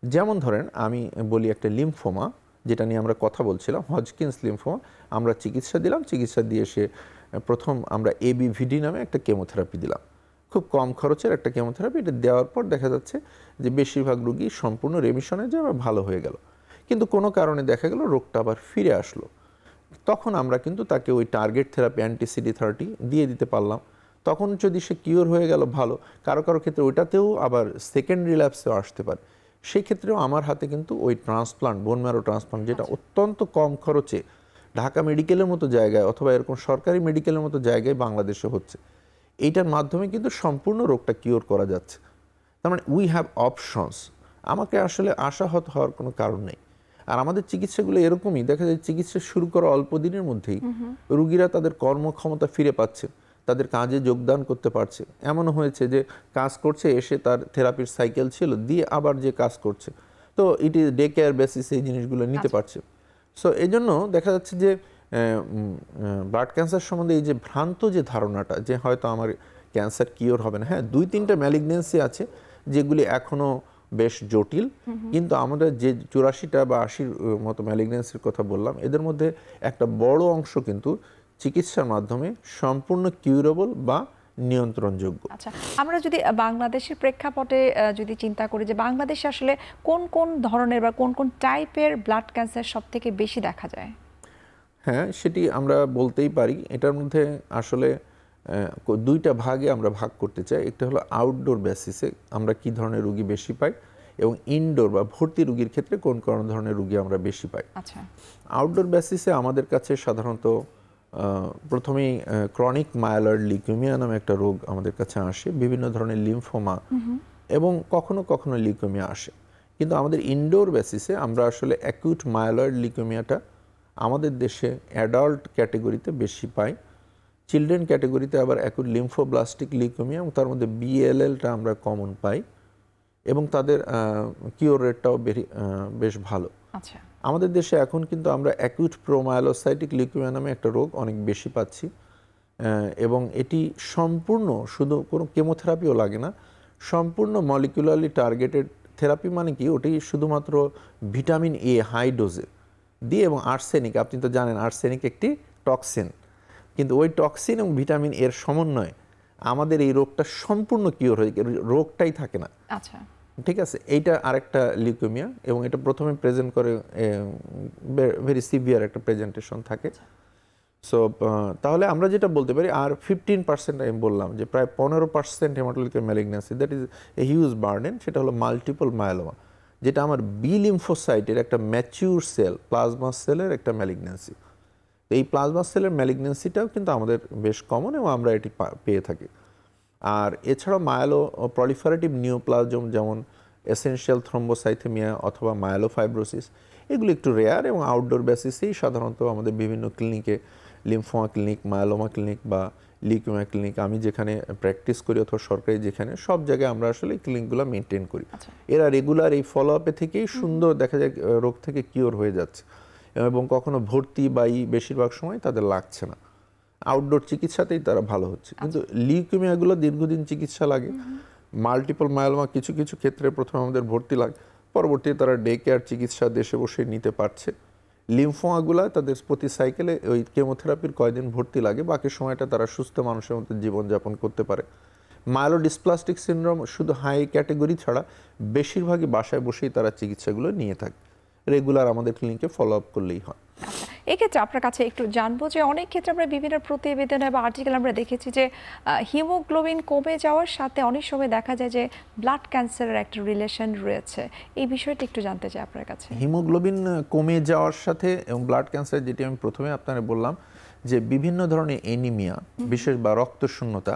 যেমন ধরেন আমি বলি একটা লিম্ফোমা, যেটা নিয়ে আমরা কথা বলছিলাম, হজকিন্স লিম্ফোমা, আমরা চিকিৎসা দিলাম, চিকিৎসা দিয়ে সে প্রথম আমরা এবিভিডি নামে একটা কেমোথেরাপি দিলাম, খুব কম খরচের একটা কেমোথেরাপি। এটা দেওয়ার পর দেখা যাচ্ছে যে বেশিরভাগ রোগী সম্পূর্ণ রেমিশনে যায় বা ভালো হয়ে গেল, কিন্তু কোনো কারণে দেখা গেল রোগটা আবার ফিরে আসলো। তখন আমরা কিন্তু তাকে ওই টার্গেট থেরাপি অ্যান্টিসিডি থেরাপি দিয়ে দিতে পারলাম। তখন যদি সে কিওর হয়ে গেল ভালো, কারো কারো ক্ষেত্রে ওইটাতেও আবার সেকেন্ড রিল্যাপসেও আসতে পারে। সেই ক্ষেত্রেও আমার হাতে কিন্তু ওই ট্রান্সপ্লান্ট, বোন ম্যারো ট্রান্সপ্লান্ট, যেটা অত্যন্ত কম খরচে ঢাকা মেডিকেলের মতো জায়গায় অথবা এরকম সরকারি মেডিকেলের মতো জায়গায় বাংলাদেশে হচ্ছে, এইটার মাধ্যমে কিন্তু সম্পূর্ণ রোগটা কিওর করা যাচ্ছে। তার মানে উই হ্যাভ অপশনস। আমাকে আসলে আশাহত হওয়ার কোনো কারণ নেই। আর আমাদের চিকিৎসাগুলো এরকমই, দেখা যায় চিকিৎসা শুরু করা অল্প দিনের মধ্যেই রুগীরা তাদের কর্মক্ষমতা ফিরে পাচ্ছে, তাদের কাজে যোগদান করতে পারছে। এমনও হয়েছে যে কাজ করছে, এসে তার থেরাপির সাইকেল ছিল দিয়ে আবার যে কাজ করছে, তো ইট ইজ ডে কেয়ার বেসিসে এই জিনিসগুলো নিতে পারছে। সো এই জন্য দেখা যাচ্ছে যে ব্লাড ক্যান্সার সম্বন্ধে এই যে ভ্রান্ত যে ধারণাটা যে হয়তো আমার ক্যান্সার কিওর হবে না, হ্যাঁ, 2-3টা ম্যালিগনেন্সি আছে যেগুলি এখনও বেশ জটিল, কিন্তু আমাদের যে 84টা বা 80 মতো ম্যালিগনেন্সির কথা বললাম, এদের মধ্যে একটা বড় অংশ কিন্তু চিকিৎসার মাধ্যমে সম্পূর্ণ কিউরেবল বা নিয়ন্ত্রণযোগ্য। আচ্ছা, আমরা যদি বাংলাদেশের প্রেক্ষাপটে যদি চিন্তা করি যে বাংলাদেশে আসলে কোন কোন ধরনের বা কোন কোন টাইপের ব্লাড ক্যান্সার সব থেকে বেশি দেখা যায়? হ্যাঁ, সেটি আমরা বলতেই পারি। এটার মধ্যে আসলে 2টা ভাগে আমরা ভাগ করতে চাই। একটা হলো আউটডোর বেসিসে আমরা কি ধরনের রোগী বেশি পাই, এবং ইনডোর বা ভর্তি রোগীর ক্ষেত্রে কোন কোন ধরনের রোগী আমরা বেশি পাই। আচ্ছা, আউটডোর বেসিসে আমাদের কাছে সাধারণত প্রথমেই ক্রনিক মায়ালয়েড লিউকেমিয়া নামে একটা রোগ আমাদের কাছে আসে, বিভিন্ন ধরনের লিম্ফোমা এবং কখনো কখনো লিউকেমিয়া আসে। কিন্তু আমাদের ইনডোর বেসিসে আমরা আসলে অ্যাকিউট মায়ালয়েড লিউকেমিয়াটা আমাদের দেশে অ্যাডাল্ট ক্যাটেগরিতে বেশি পাই। চিলড্রেন ক্যাটেগরিতে আবার অ্যাকিউট লিম্ফোব্লাস্টিক লিউকেমিয়া এবং তার মধ্যে বিএলএলটা আমরা কমন পাই, এবং তাদের কিওর রেটটাও বেশ ভালো। আচ্ছা, আমাদের দেশে এখন কিন্তু আমরা অ্যাকিউট প্রোমায়োলোসাইটিক লিউকেমিয়া নামে একটা রোগ অনেক বেশি পাচ্ছি, এবং এটি সম্পূর্ণ, শুধু কোনো কেমোথেরাপিও লাগে না, সম্পূর্ণ মলিকুলারলি টার্গেটেড থেরাপি। মানে কি, ওটি শুধুমাত্র ভিটামিন এ হাই ডোজে দিয়ে, এবং আর্সেনিক, আপনি তো জানেন আর্সেনিক একটি টক্সিন, কিন্তু ওই টক্সিন এবং ভিটামিন এর সমন্বয়ে আমাদের এই রোগটা সম্পূর্ণ কিওর হয়ে যায়, রোগটাই থাকে না। আচ্ছা, ঠিক আছে, এইটা আরেকটা লিউকেমিয়া, এবং এটা প্রথমে প্রেজেন্ট করে ভেরি সিভিয়ার একটা প্রেজেন্টেশন থাকে। সো তাহলে আমরা যেটা বলতে পারি, আর 15% আমি বললাম যে প্রায় 15% হেমাটোলিউকের malignancy, that is a huge burden, সেটা হলো মাল্টিপল মায়োলোমা, যেটা আমার বি লিম্ফোসাইটের একটা ম্যাচিউর সেল, প্লাজমা সেলের একটা ম্যালিগন্যান্সি। তো এই প্লাজমা সেলের ম্যালিগন্যান্সিটাও কিন্তু আমাদের বেশ কমন, এবং আমরা এটি পেয়ে থাকি। আর এছাড়াও মায়ালো প্রলিফারেটিভ নিওপ্লাজম, যেমন এসেনশিয়াল থ্রম্বোসাইথেমিয়া অথবা মায়ালোফাইব্রোসিস, এগুলো একটু রেয়ার, এবং আউটডোর বেসিসেই সাধারণত আমাদের বিভিন্ন ক্লিনিকে, লিম্ফোমা ক্লিনিক, মায়ালোমা ক্লিনিক বা লিউকেমিয়া ক্লিনিক, আমি যেখানে প্র্যাকটিস করি অথবা সরকারি যেখানে, সব জায়গায় আমরা আসলে এই ক্লিনিকগুলো মেনটেন করি। এরা রেগুলার এই ফলো আপে থেকেই সুন্দর দেখা যায় রোগ থেকে কিওর হয়ে যাচ্ছে, এবং কখনো ভর্তি বা বেশিরভাগ সময় তাদের লাগছে না, আউটডোর চিকিৎসাতেই তারা ভালো হচ্ছে। কিন্তু লিউকেমিয়াগুলো দীর্ঘদিন চিকিৎসা লাগে। মাল্টিপল মায়োলোমা কিছু কিছু ক্ষেত্রে প্রথমে আমাদের ভর্তি লাগে, পরবর্তীতে তারা ডে কেয়ার চিকিৎসা দেশে বসে নিতে পারছে। লিম্ফোমাগুলা তাদের প্রতি সাইকেলে ওই কেমোথেরাপির কয়দিন ভর্তি লাগে, বাকি সময়টা তারা সুস্থ মানুষের মতো জীবনযাপন করতে পারে। মাইলোডিসপ্লাস্টিক সিনড্রোম শুধু হাই ক্যাটেগরি ছাড়া বেশিরভাগই বাসায় বসেই তারা চিকিৎসাগুলো নিয়ে থাকে, রেগুলার আমাদের ক্লিনিকে ফলো আপ করলেই হয়। আচ্ছা, এক্ষেত্রে আপনার কাছে একটু জানবো যে অনেক ক্ষেত্রে আমরা বিভিন্ন প্রতিবেদনে বা আর্টিকেল আমরা দেখেছি যে হিমোগ্লোবিন কমে যাওয়ার সাথে অনেক সময় দেখা যায় যে ব্লাড ক্যান্সারের একটা রিলেশন রয়েছে, এই বিষয়টা একটু জানতে চাই আপনার কাছে। হিমোগ্লোবিন কমে যাওয়ার সাথে এবং ব্লাড ক্যান্সার, যেটি আমি প্রথমে আপনাকে বললাম যে বিভিন্ন ধরনের এনিমিয়া, বিশেষ বা রক্তশূন্যতা,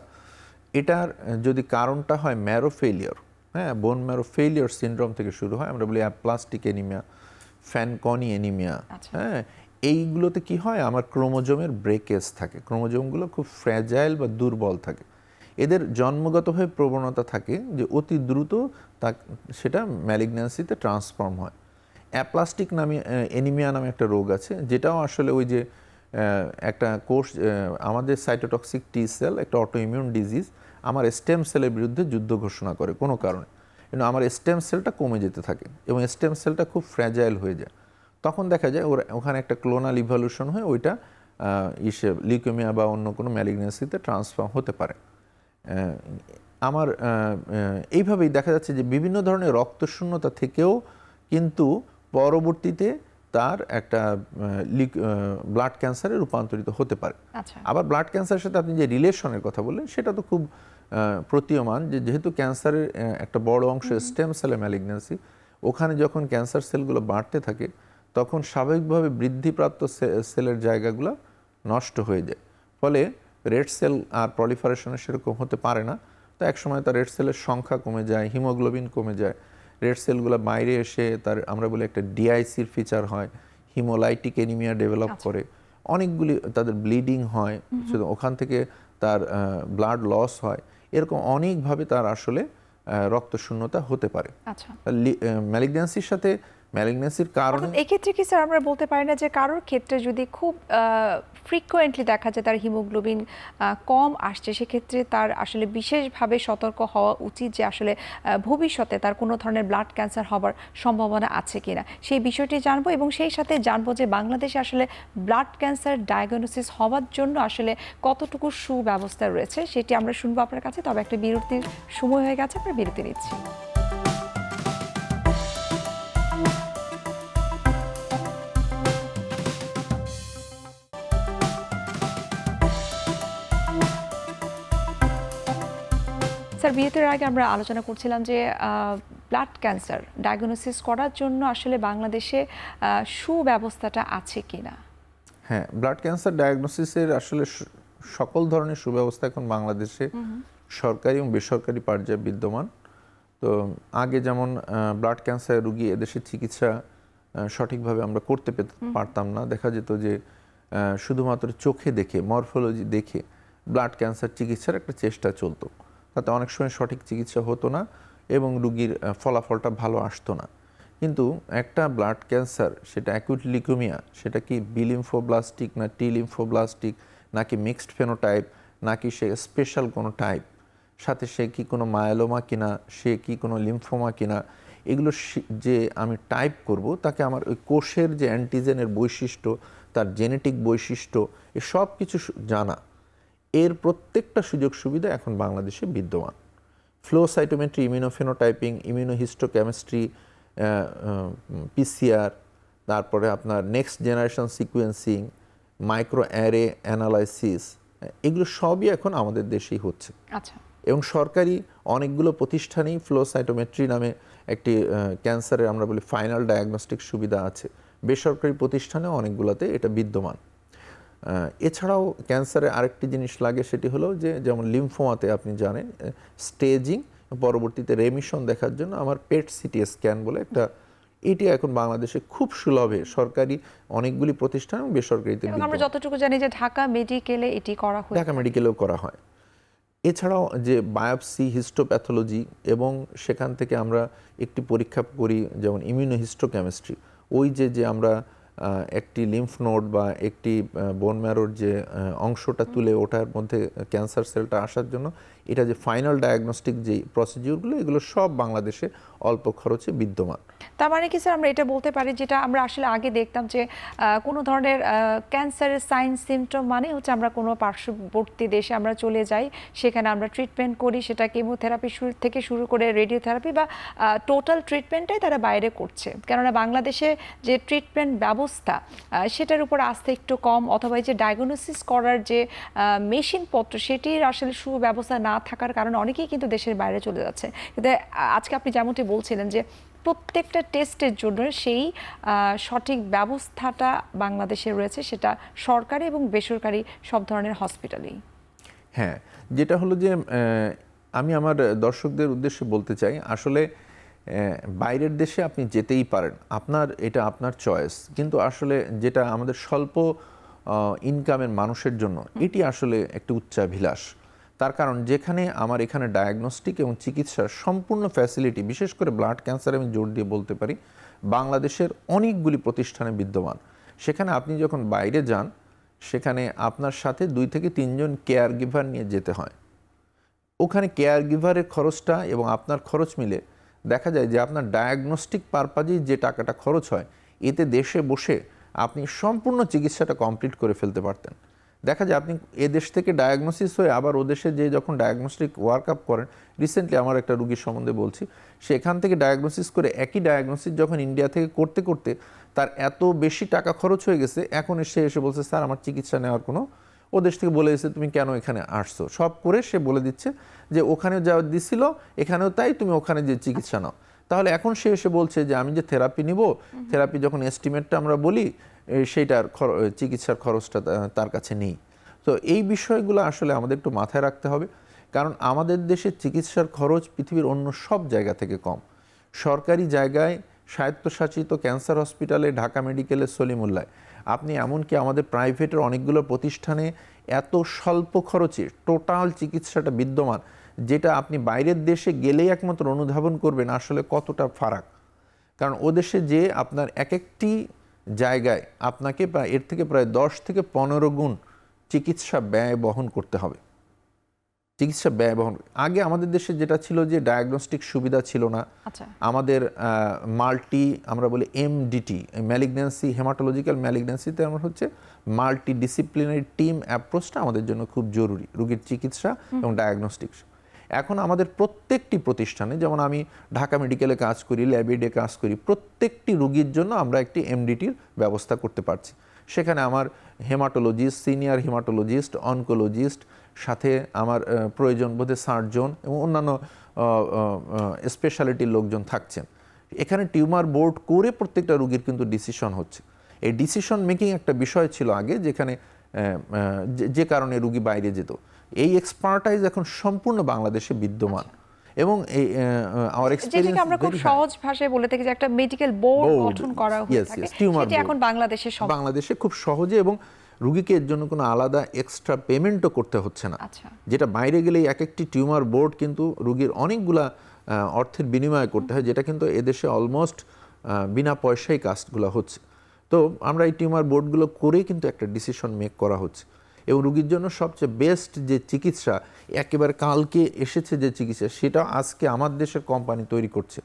এটার যদি কারণটা হয় ম্যারো ফেলিওর, হ্যাঁ, বোন ম্যারো ফেলিওর সিনড্রোম থেকে শুরু হয়, আমরা বলি অ্যাপ্লাস্টিক এনিমিয়া, ফ্যানকনি এনিমিয়া, হ্যাঁ, এইগুলোতে কি হয়, আমার ক্রোমোজোমের ব্রেকেজ থাকে, ক্রোমোজোমগুলো খুব ফ্র্যাজাইল বা দুর্বল থাকে, এদের জন্মগতভাবে প্রবণতা থাকে যে অতি দ্রুত সেটা ম্যালিগন্যান্সিতে ট্রান্সফর্ম হয়। অ্যাপ্লাস্টিক নামে এনিমিয়া নামে একটা রোগ আছে, যেটাও আসলে ওই যে একটা কোষ, আমাদের সাইটোটক্সিক টি সেল, একটা অটো ইমিউন ডিজিজ আমার স্টেম সেলের বিরুদ্ধে যুদ্ধ ঘোষণা করে কোনো কারণে, কিন্তু আমার স্টেম সেলটা কমে যেতে থাকে এবং স্টেম সেলটা খুব ফ্র্যাজাইল হয়ে যায়। তখন দেখা যায় ওখানে একটা ক্লোনাল ইভলিউশন হয়ে ওইটা লিউকেমিয়া বা অন্য কোনো ম্যালিগন্যান্সিতে ট্রান্সফর্ম হতে পারে। আমার এইভাবেই দেখা যাচ্ছে যে বিভিন্ন ধরনের রক্তশূন্যতা থেকেও কিন্তু পরবর্তীতে তার একটা ব্লাড ক্যান্সারে রূপান্তরিত হতে পারে। আবার ব্লাড ক্যান্সারের সাথে আপনি যে রিলেশনের কথা বললেন সেটা তো খুব প্রতীয়মান, যে যেহেতু ক্যান্সারের একটা বড় অংশ স্টেম সেলে ম্যালিগন্যান্সি, ওখানে যখন ক্যান্সার সেলগুলো বাড়তে থাকে তখন স্বাভাবিকভাবে বৃদ্ধিপ্রাপ্ত সেলের জায়গাগুলো নষ্ট হয়ে যায়, ফলে রেড সেল আর প্রলিফারেশনের সেরকম হতে পারে না। তো একসময় তার রেড সেলের সংখ্যা কমে যায়, হিমোগ্লোবিন কমে যায়, রেড সেলগুলো বাইরে এসে তার আমরা বলি একটা ডিআইসির ফিচার হয়, হিমোলাইটিক এনিমিয়া ডেভেলপ করে, অনেকগুলি তাদের ব্লিডিং হয়, শুধু ওখান থেকে তার ব্লাড লস হয়, এরকম অনেকভাবে তার আসলে রক্তশূন্যতা হতে পারে। ম্যালিগন্যান্সির সাথে ম্যালিগন্যান্সির কারণে এক্ষেত্রে কি স্যার আমরা বলতে পারি না যে কারোর ক্ষেত্রে যদি খুব ফ্রিকোয়েন্টলি দেখা যায় তার হিমোগ্লোবিন কম আসছে, সেক্ষেত্রে তার আসলে বিশেষভাবে সতর্ক হওয়া উচিত যে আসলে ভবিষ্যতে তার কোনো ধরনের ব্লাড ক্যান্সার হবার সম্ভাবনা আছে কিনা, সেই বিষয়টি জানবো এবং সেই সাথে জানবো যে বাংলাদেশে আসলে ব্লাড ক্যান্সার ডায়াগনোসিস হওয়ার জন্য আসলে কতটুকু সুব্যবস্থা রয়েছে সেটি আমরা শুনবো আপনার কাছে। তবে একটা বিরতির সময় হয়ে গেছে, আমরা বিরতি নিচ্ছি। স্যার, বিরতির আগে আমরা আলোচনা করছিলাম যে ব্লাড ক্যান্সার ডায়াগনোসিস করার জন্য আসলে বাংলাদেশে সুব্যবস্থাটা আছে কিনা। হ্যাঁ, ব্লাড ক্যান্সার ডায়াগনোসিসের আসলে সকল ধরনের সুব্যবস্থা এখন বাংলাদেশে সরকারি এবং বেসরকারি পর্যায়ে বিদ্যমান। তো আগে যেমন ব্লাড ক্যান্সার রোগী এদেশে চিকিৎসা সঠিকভাবে আমরা করতে পারতাম না, দেখা যেত যে শুধুমাত্র চোখে দেখে, মরফোলজি দেখে ব্লাড ক্যান্সার চিকিৎসার একটা চেষ্টা চলতো, তাতে অনেক সময় সঠিক চিকিৎসা হতো না এবং রোগীর ফলাফলটা ভালো আসতো না। কিন্তু একটা ব্লাড ক্যান্সার, সেটা অ্যাকিউট লিউকেমিয়া, সেটা কি বি লিম্ফোব্লাস্টিক না টি লিম্ফোব্লাস্টিক নাকি মিক্সড ফেনোটাইপ নাকি সে স্পেশাল কোনো টাইপ, সাথে সে কি কোনো মায়োলোমা কিনা, সে কি কোনো লিম্ফোমা কিনা, এগুলো যে আমি টাইপ করব, তাকে আমার ওই কোষের যে অ্যান্টিজেনের বৈশিষ্ট্য, তার জেনেটিক বৈশিষ্ট্য, এ সব কিছু জানা, এর প্রত্যেকটা সুযোগ সুবিধা এখন বাংলাদেশে বিদ্যমান। ফ্লো সাইটোমেট্রি, ইমিউনোফেনোটাইপিং, ইমিউনোহিস্টোকেমিস্ট্রি, পিসিআর, তারপরে আপনার next generation sequencing, micro array analysis, এগুলো সবই এখন আমাদের দেশেই হচ্ছে। এবং সরকারি অনেকগুলো প্রতিষ্ঠানেই ফ্লো সাইটোমেট্রি নামে একটি ক্যান্সারের আমরা বলি ফাইনাল ডায়াগনস্টিক সুবিধা আছে, বেসরকারি প্রতিষ্ঠানে অনেকগুলোতে এটা বিদ্যমান। এছাড়াও ক্যান্সারে আরেকটি জিনিস লাগে, সেটি হলো যে যেমন লিম্ফোমাতে আপনি জানেন স্টেজিং, পরবর্তীতে রেমিশন দেখার জন্য আমার পেট সিটি স্ক্যান বলে একটা, এটি এখন বাংলাদেশে খুব সুলভে সরকারি অনেকগুলি প্রতিষ্ঠান এবং বেসরকারিতে, আমরা যতটুকু জানি যে ঢাকা মেডিকেলে এটি করা হয়, ঢাকা মেডিকেলেও করা হয়। এছাড়াও যে বায়োপসি, হিস্টোপ্যাথোলজি, এবং সেখান থেকে আমরা একটি পরীক্ষা করি যেমন ইমিউনোহিস্টোকেমিস্ট্রি, ওই যে আমরা একটি লিম্ফ নোড বা একটি বোন ম্যারোর যে অংশটা তুলে ওটার মধ্যে ক্যান্সার সেলটা আসার জন্য এটা যে ফাইনাল ডায়াগনস্টিক যে প্রসিডিউরগুলো এগুলো সব বাংলাদেশে অল্প খরচে বিদ্যমান। তার মানে কি স্যার আমরা এটা বলতে পারি, যেটা আমরা আসলে আগে দেখতাম যে কোনো ধরনের ক্যান্সারের সাইন সিমটম মানে হচ্ছে আমরা কোনো পার্শ্ববর্তী দেশে আমরা চলে যাই, সেখানে আমরা ট্রিটমেন্ট করি, সেটা কেমোথেরাপি থেকে শুরু করে রেডিওথেরাপি বা টোটাল ট্রিটমেন্টটাই তারা বাইরে করছে। কেননা বাংলাদেশে যে ট্রিটমেন্ট ব্যবস্থা সেটার উপর আস্থা একটু কম, অথবা এই যে ডায়াগনোসিস করার যে মেশিনপত্র সেটির আসলে সুব্যবস্থা না থাকার কারণে অনেকেই কিন্তু দেশের বাইরে চলে যাচ্ছে। কিন্তু আজকে আপনি যেমনটি বলছিলেন যে প্রত্যেকটা টেস্টের জন্য সেই সঠিক ব্যবস্থাটা বাংলাদেশে রয়েছে, সেটা সরকারি এবং বেসরকারি সব ধরনের হসপিটালেই। হ্যাঁ, যেটা হলো যে আমি আমার দর্শকদের উদ্দেশ্যে বলতে চাই, আসলে বাইরের দেশে আপনি যেতেই পারেন, এটা আপনার চয়েস, কিন্তু আসলে যেটা আমাদের স্বল্প ইনকামের মানুষের জন্য এটি আসলে একটি উচ্চাভিলাষ। তার কারণ যেখানে আমার এখানে ডায়াগনস্টিক এবং চিকিৎসার সম্পূর্ণ ফ্যাসিলিটি, বিশেষ করে ব্লাড ক্যান্সার আমি জোর দিয়ে বলতে পারি বাংলাদেশের অনেকগুলি প্রতিষ্ঠানে বিদ্যমান। সেখানে আপনি যখন বাইরে যান সেখানে আপনার সাথে 2 থেকে 3 জন কেয়ার গিভার নিয়ে যেতে হয়। ওখানে কেয়ার গিভারের খরচটা এবং আপনার খরচ মিলে দেখা যায় যে আপনার ডায়াগনস্টিক পারপাজেই যে টাকাটা খরচ হয়, এতে দেশে বসে আপনি সম্পূর্ণ চিকিৎসাটা কমপ্লিট করে ফেলতে পারতেন। দেখা যায় আপনি এদেশ থেকে ডায়াগনোসিস হয়ে আবার ওদেশে যে যখন ডায়াগনস্টিক ওয়ার্ক আপ করেন, রিসেন্টলি আমার একটা রুগীর সম্বন্ধে বলছি, সেখান থেকে ডায়াগনোসিস করে একই ডায়াগনোসিস যখন ইন্ডিয়া থেকে করতে করতে তার এত বেশি টাকা খরচ হয়ে গেছে, এখন সে এসে বলছে স্যার আমার চিকিৎসা নেওয়ার কোনো, ও দেশ থেকে বলে দিচ্ছে তুমি কেন এখানে আসছো, সব করে সে বলে দিচ্ছে যে ওখানে যা দিছিল এখানেও তাই, তুমি ওখানে যে চিকিৎসা নাও। তাহলে এখন সে এসে বলছে যে আমি যে থেরাপি নিব, থেরাপি যখন এস্টিমেটটা আমরা বলি সেইটার চিকিৎসার খরচটা তার কাছে নেই। তো এই বিষয়গুলো আসলে আমাদের একটু মাথায় রাখতে হবে, কারণ আমাদের দেশে চিকিৎসার খরচ পৃথিবীর অন্য সব জায়গা থেকে কম। সরকারি জায়গায় স্বায়ত্তশাসিত ক্যান্সার হসপিটালে, ঢাকা মেডিকেলের সলিমুল্লায়, আপনি এমনকি আমাদের প্রাইভেটের অনেকগুলো প্রতিষ্ঠানে এত স্বল্প খরচে টোটাল চিকিৎসাটা বিদ্যমান, যেটা আপনি বাইরের দেশে গেলেই একমাত্র অনুধাবন করবেন আসলে কতটা ফারাক। কারণ ও দেশে যে আপনার এক একটি জায়গায় আপনাকে প্রায় এর থেকে প্রায় 10 থেকে 15 গুণ চিকিৎসা ব্যয় বহন করতে হবে। চিকিৎসা ব্যয় বহন আগে আমাদের দেশে যেটা ছিল যে ডায়াগনস্টিক সুবিধা ছিল না। আমাদের আমরা বলি এমডিটি, ম্যালিগন্যান্সি, হেমাটোলজিক্যাল ম্যালিগন্যান্সিতে আমরা হচ্ছে মাল্টি ডিসিপ্লিনারি টিম অ্যাপ্রোচটা আমাদের জন্য খুব জরুরি, রোগীর চিকিৎসা এবং ডায়াগনস্টিক্স। এখন আমাদের প্রত্যেকটি প্রতিষ্ঠানে, যেমন আমি ঢাকা মেডিকেলে কাজ করি, ল্যাবেডে কাজ করি, প্রত্যেকটি রোগীর জন্য আমরা একটি এমডিটির ব্যবস্থা করতে পারছি। সেখানে আমার হেমাটোলজিস্ট, সিনিয়র হেমাটোলজিস্ট, অনকোলজিস্ট, সাথে আমার প্রয়োজন বোধে সার্জন এবং অন্যান্য স্পেশালিটির লোকজন থাকছেন। এখানে টিউমার বোর্ড করে প্রত্যেকটা রোগীর কিন্তু ডিসিশন হচ্ছে। এই ডিসিশন মেকিং একটা বিষয় ছিল আগে, যেখানে যে কারণে রোগী বাইরে যেত। এই এক্সপার্টাইজ এখন সম্পূর্ণ বাংলাদেশে বিদ্যমান। এবং এই আমার এক্সপেরিয়েন্স, আমরা খুব সহজ ভাষায় বলে থাকি যে একটা মেডিকেল বোর্ড গঠন করা হয়ে থাকে, সেটা এখন বাংলাদেশে খুব সহজে, এবং রোগীকে এর জন্য কোনো আলাদা এক্সট্রা পেমেন্টও করতে হচ্ছে না। যেটা বাইরে গেলে এক একটি টিউমার বোর্ড কিন্তু রোগীর অনেকগুলা অর্থের বিনিময় করতে হয়, যেটা কিন্তু এদেশে অলমোস্ট বিনা পয়সায় কাজগুলো হচ্ছে। তো আমরা এই টিউমার বোর্ডগুলো করেই কিন্তু একটা ডিসিশন মেক করা হচ্ছে। এবং রোগীর জন্য সবচেয়ে বেস্ট যে চিকিৎসা, একেবারে কালকে এসেছে যে চিকিৎসা, সেটা আজকে আমার দেশের কোম্পানি তৈরি করছে।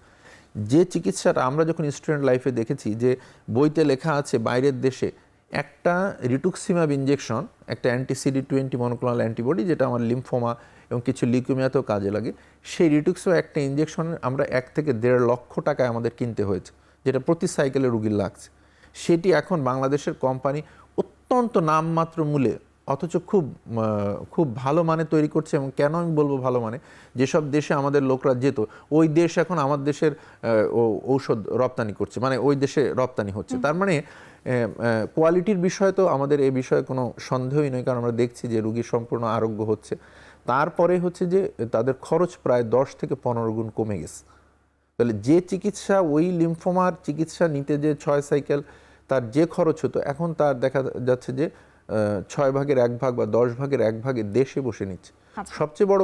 যে চিকিৎসাটা আমরা যখন স্টুডেন্ট লাইফে দেখেছি যে বইতে লেখা আছে বাইরের দেশে একটা রিটুক্সিমাব ইনজেকশন, একটা অ্যান্টি-CD20 মনোক্লোনাল অ্যান্টিবডি, যেটা আমার লিম্ফোমা এবং কিছু লিউকেমিয়াতেও কাজে লাগে, সেই রিটুক্সিমাব একটা ইনজেকশন আমরা 1 থেকে 1.5 লক্ষ টাকায় আমাদের কিনতে হয়েছে, যেটা প্রতি সাইকেলে রোগীর লাগছে। সেটি এখন বাংলাদেশের কোম্পানি অত্যন্ত নামমাত্র মূল্যে, অথচ খুব ভালো মানে তৈরি করছে। এবং কেন আমি বলবো ভালো মানে, যেসব দেশে আমাদের লোকরা যেত, ওই দেশ এখন আমার দেশের ঔষধ রপ্তানি করছে, মানে ওই দেশে রপ্তানি হচ্ছে। তার মানে কোয়ালিটির বিষয় তো আমাদের এই বিষয়ে কোনো সন্দেহই নয়, কারণ আমরা দেখছি যে রোগী সম্পূর্ণ আরোগ্য হচ্ছে। তারপরে হচ্ছে যে তাদের খরচ প্রায় 10 থেকে 15 গুণ কমে গেছে। তাহলে যে চিকিৎসা, ওই লিম্ফোমার চিকিৎসা নিতে যে 6 সাইকেল তার যে খরচ হতো, এখন তার দেখা যাচ্ছে যে 6 ভাগের 1 ভাগ বা 10 ভাগের 1 ভাগে দেশে বসে নিচ্ছে। সবচেয়ে বড়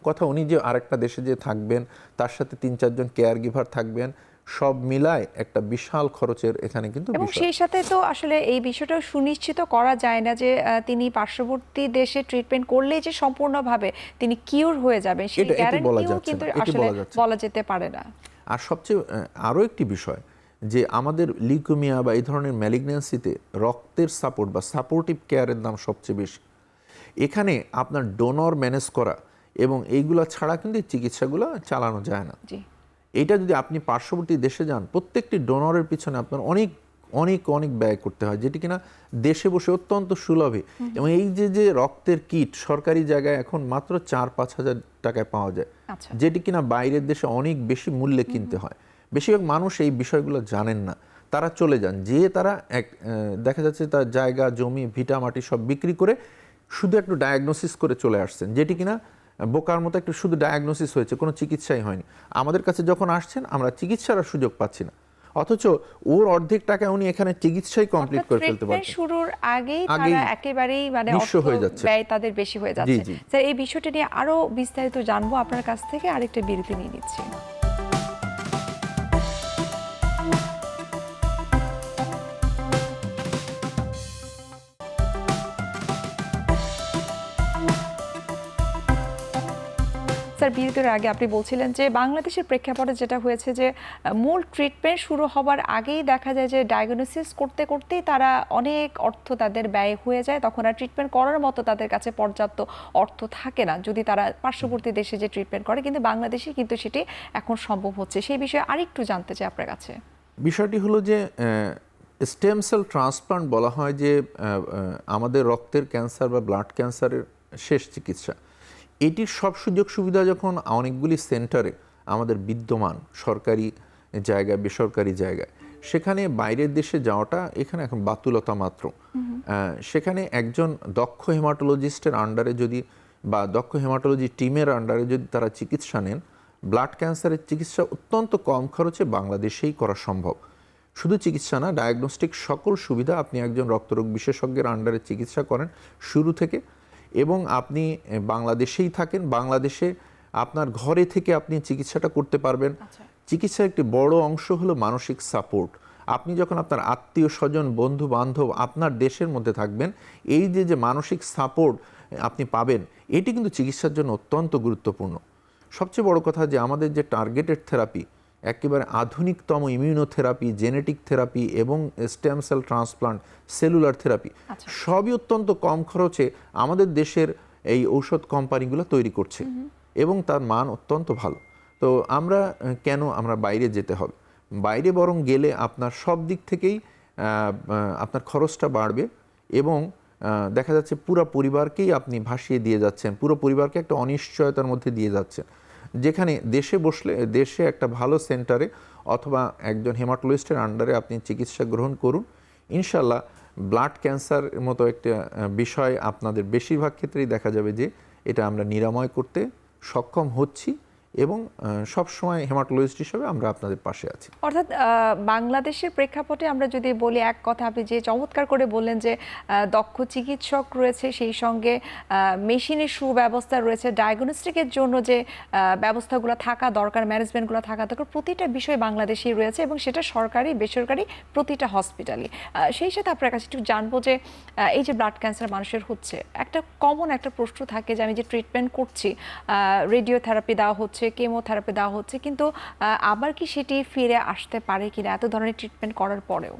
কথা, উনি যে আরেকটা দেশে যে থাকবেন, তার সাথে 3-4 জন কেয়ার গিভার থাকবেন, সব মিলায় একটা বিশাল খরচের এখানে কিন্তু এবং বিষয়। সেই সাথে তো আসলে এই বিষয়টা সুনিশ্চিত করা যায় না যে তিনি পার্শ্ববর্তী দেশে ট্রিটমেন্ট করলেই যে সম্পূর্ণভাবে তিনি কিউর হয়ে যাবেন, সেই এটি বলা গ্যারান্টিও যাচ্ছে কিন্তু না, এটি আসলে বলা যাচ্ছে বলা যেতে পারে না। আর সবচেয়ে আরও একটি বিষয় যে আমাদের লিউকেমিয়া বা এই ধরনের ম্যালিগন্যান্সিতে রক্তের সাপোর্ট বা সাপোর্টিভ কেয়ারের দাম সবচেয়ে বেশি। এখানে আপনার ডোনর ম্যানেজ করা এবং এইগুলা ছাড়া কিন্তু এই চিকিৎসাগুলো চালানো যায় না। জি। এইটা যদি আপনি পার্শ্ববর্তী দেশে যান, প্রত্যেকটি ডোনরের পিছনে আপনার অনেক অনেক অনেক ব্যয় করতে হয়, যেটি কিনা দেশে বসে অত্যন্ত সুলভে। এবং এই যে রক্তের কিট সরকারি জায়গায় এখন মাত্র 4-5 হাজার টাকায় পাওয়া যায়, আচ্ছা। যেটি কিনা বাইরের দেশে অনেক বেশি মূল্যে কিনতে হয়। বেশিরভাগ মানুষ এই বিষয়গুলো জানেন না, তারা চলে যান, যে তারা দেখা যাচ্ছে তার জায়গা জমি ভিটা মাটি সব বিক্রি করে শুধু একটু ডায়াগনোসিস করে চলে আসছেন, যেটি কিনা বোকার মতো একটু শুধু ডায়াগনোসিস হয়েছে, কোনো চিকিৎসাই হয়নি। আমাদের কাছে যখন আসছেন আমরা চিকিৎসার সুযোগ পাচ্ছি না, অথচ ওর অর্ধেক টাকা উনি এখানে চিকিৎসাই কমপ্লিট করে ফেলতে পারছেন। শুরুর আগেই তারা একেবারেই মানে নিঃস্ব হয়ে যাচ্ছে, ব্যয় তাদের বেশি হয়ে জি যাচ্ছে। জি। স্যার, এই বিষয়টা নিয়ে আরো বিস্তারিত জানবো আপনার কাছ থেকে, আরেকটা বিরতি নিয়ে নিচ্ছি। স্যার, বিরতির আগে আপনি বলছিলেন যে বাংলাদেশের প্রেক্ষাপটে যেটা হয়েছে যে মূল ট্রিটমেন্ট শুরু হবার আগেই দেখা যায় যে ডায়াগনোসিস করতে করতেই তারা অনেক অর্থ তাদের ব্যয় হয়ে যায়, তখন আর ট্রিটমেন্ট করার মতো তাদের কাছে পর্যাপ্ত অর্থ থাকে না যদি তারা পার্শ্ববর্তী দেশে যে ট্রিটমেন্ট করে। কিন্তু বাংলাদেশে কিন্তু সেটি এখন সম্ভব হচ্ছে। সেই বিষয়ে আরেকটু জানতে চাই আপনার কাছে। বিষয়টি হলো যে স্টেম সেল ট্রান্সপ্লান্ট বলা হয় যে আমাদের রক্তের ক্যান্সার বা ব্লাড ক্যান্সারের শেষ চিকিৎসা। এটির সব সুযোগ সুবিধা যখন অনেকগুলি সেন্টারে আমাদের বিদ্যমান, সরকারি জায়গায় বেসরকারি জায়গায়, সেখানে বাইরের দেশে যাওয়াটা এখানে এখন বাতুলতা মাত্র। সেখানে একজন দক্ষ হেমাটোলজিস্টের আন্ডারে যদি বা দক্ষ হেমাটোলজি টিমের আন্ডারে যদি তারা চিকিৎসা নেন, ব্লাড ক্যান্সারের চিকিৎসা অত্যন্ত কম খরচে বাংলাদেশেই করা সম্ভব। শুধু চিকিৎসা না, ডায়াগনস্টিক সকল সুবিধা আপনি একজন রক্তরোগ বিশেষজ্ঞের আন্ডারে চিকিৎসা করেন শুরু থেকে, এবং আপনি বাংলাদেশেই থাকেন, বাংলাদেশে আপনার ঘরে থেকে আপনি চিকিৎসাটা করতে পারবেন। চিকিৎসার একটি বড় অংশ হলো মানসিক সাপোর্ট। আপনি যখন আপনার আত্মীয় স্বজন বন্ধু বান্ধব আপনার দেশের মধ্যে থাকবেন, এই যে মানসিক সাপোর্ট আপনি পাবেন, এটি কিন্তু চিকিৎসার জন্য অত্যন্ত গুরুত্বপূর্ণ। সবচেয়ে বড় কথা যে আমাদের যে টার্গেটেড থেরাপি, একেবারে আধুনিকতম ইমিউনোথেরাপি, জেনেটিক থেরাপি এবং stem cell transplant, cellular therapy, সবই অত্যন্ত কম খরচে আমাদের দেশের এই ঔষধ কোম্পানিগুলো তৈরি করছে এবং তার মান অত্যন্ত ভালো। তো আমরা বাইরে যেতে হবে? বাইরে বরং গেলে আপনার সব দিক থেকেই আপনার খরচটা বাড়বে এবং দেখা যাচ্ছে পুরো পরিবারকেই আপনি ভাসিয়ে দিয়ে যাচ্ছেন, পুরো পরিবারকে একটা অনিশ্চয়তার মধ্যে দিয়ে যাচ্ছেন। যেখানে দেশে বসলে দেশে একটা ভালো সেন্টারে অথবা একজন হেমাটোলজিস্টের আন্ডারে আপনি চিকিৎসা গ্রহণ করুন, ইনশাল্লাহ ব্লাড ক্যান্সার মতো একটা বিষয় আপনাদের বেশিরভাগ ক্ষেত্রেই দেখা যাবে যে এটা আমরা নিরাময় করতে সক্ষম হচ্ছি এবং সবসময় হেমাটোলজিস্ট হিসেবে আমরা আপনাদের পাশে আছি। অর্থাৎ বাংলাদেশের প্রেক্ষাপটে আমরা যদি বলি, এক কথা আপনি যে চমৎকার করে বললেন যে দক্ষ চিকিৎসক রয়েছে, সেই সঙ্গে মেশিনের সুব্যবস্থা রয়েছে, ডায়াগনস্টিকের জন্য যে ব্যবস্থাগুলো থাকা দরকার, ম্যানেজমেন্টগুলো থাকা দরকার, প্রতিটা বিষয় বাংলাদেশেই রয়েছে এবং সেটা সরকারি বেসরকারি প্রতিটা হসপিটালে। সেই সাথে আপনার কাছে একটু জানবো যে এই যে ব্লাড ক্যান্সার মানুষের হচ্ছে, একটা কমন একটা প্রশ্ন থাকে যে আমি যে ট্রিটমেন্ট করছি, রেডিওথেরাপি দেওয়া হচ্ছে, কেমোথেরাপি দেওয়া হচ্ছে, কিন্তু আবার কি সেটি ফিরে আসতে পারে কিনা এত ধরনের ট্রিটমেন্ট করার পরেও?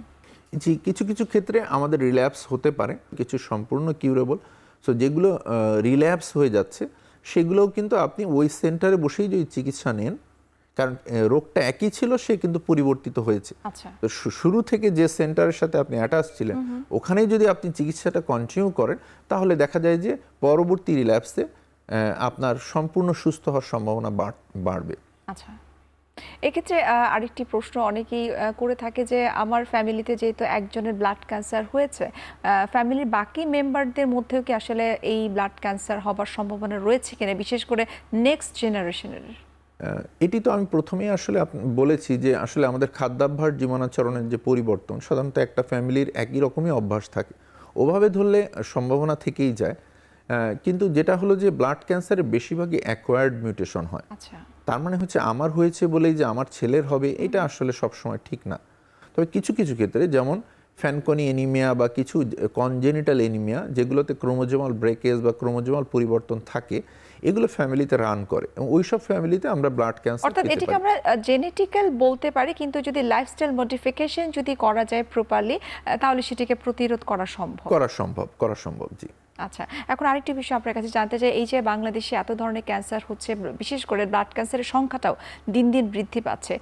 জি, কিছু কিছু ক্ষেত্রে আমাদের রিল্যাপস হতে পারে, কিছু সম্পূর্ণ কিউরেবল। সো যেগুলো রিল্যাপস হয়ে যাচ্ছে সেগুলোও কিন্তু আপনি ওই সেন্টারে বসেই যদি চিকিৎসা নেন, কারণ রোগটা একই ছিল, সে কিন্তু পরিবর্তিত হয়েছে। তো শুরু থেকে যে সেন্টারের সাথে আপনি অ্যাটাচ ছিলেন ওখানেই যদি আপনি চিকিৎসাটা কন্টিনিউ করেন, তাহলে দেখা যায় যে পরবর্তী রিল্যাপসে আপনার সম্পূর্ণ সুস্থ হওয়ার সম্ভাবনা বাড়বে। আচ্ছা, এক্ষেত্রে আরেকটি প্রশ্ন অনেকেই করে থাকে যে আমার ফ্যামিলিতে যেহেতু একজনের ব্লাড ক্যান্সার হয়েছে, ফ্যামিলির বাকি মেম্বারদের মধ্যেও কি আসলে এই ব্লাড ক্যান্সার হবার সম্ভাবনা রয়েছে কিনা, বিশেষ করে নেক্সট জেনারেশনের? এটি তো আমি প্রথমেই আসলে বলেছি যে আসলে আমাদের খাদ্যাভ্যাস, জীবনাচরণের যে পরিবর্তন, সাধারণত একটা ফ্যামিলির একই রকমই অভ্যাস থাকে, ওভাবে ধরলে সম্ভাবনা থেকেই যায়। কিন্তু যেটা হলো যে ব্লাড ক্যান্সারের বেশিরভাগই অ্যাকোয়ার্ড মিউটেশন হয়। তার মানে হচ্ছে আমার হয়েছে বলেই যে আমার ছেলের হবে এটা আসলে সবসময় ঠিক না। তবে কিছু কিছু ক্ষেত্রে যেমন ফ্যানকনি এনিমিয়া বা কিছু কনজেনিটাল এনিমিয়া যেগুলোতে ক্রোমোজোমাল ব্রেকেজ বা ক্রোমোজোমাল পরিবর্তন থাকে, এগুলো ফ্যামিলিতে রান করে এবং ওইসব ফ্যামিলিতে আমরা ব্লাড ক্যান্সার অর্থাৎ পেতে এটিকে পারি। আমরা জেনেটিক্যাল বলতে পারি, কিন্তু যদি লাইফস্টাইল মডিফিকেশন যদি করা যায় প্রপারলি, তাহলে সেটিকে প্রতিরোধ করা সম্ভব। করা সম্ভব জি। আচ্ছা, এখন আরেকটি বিষয় আপনার কাছে জানতে চাই, এই যে বাংলাদেশে এত ধরনের ক্যান্সার হচ্ছে, বিশেষ করে ব্লাড ক্যান্সারের সংখ্যাটাও দিন দিন বৃদ্ধি পাচ্ছে,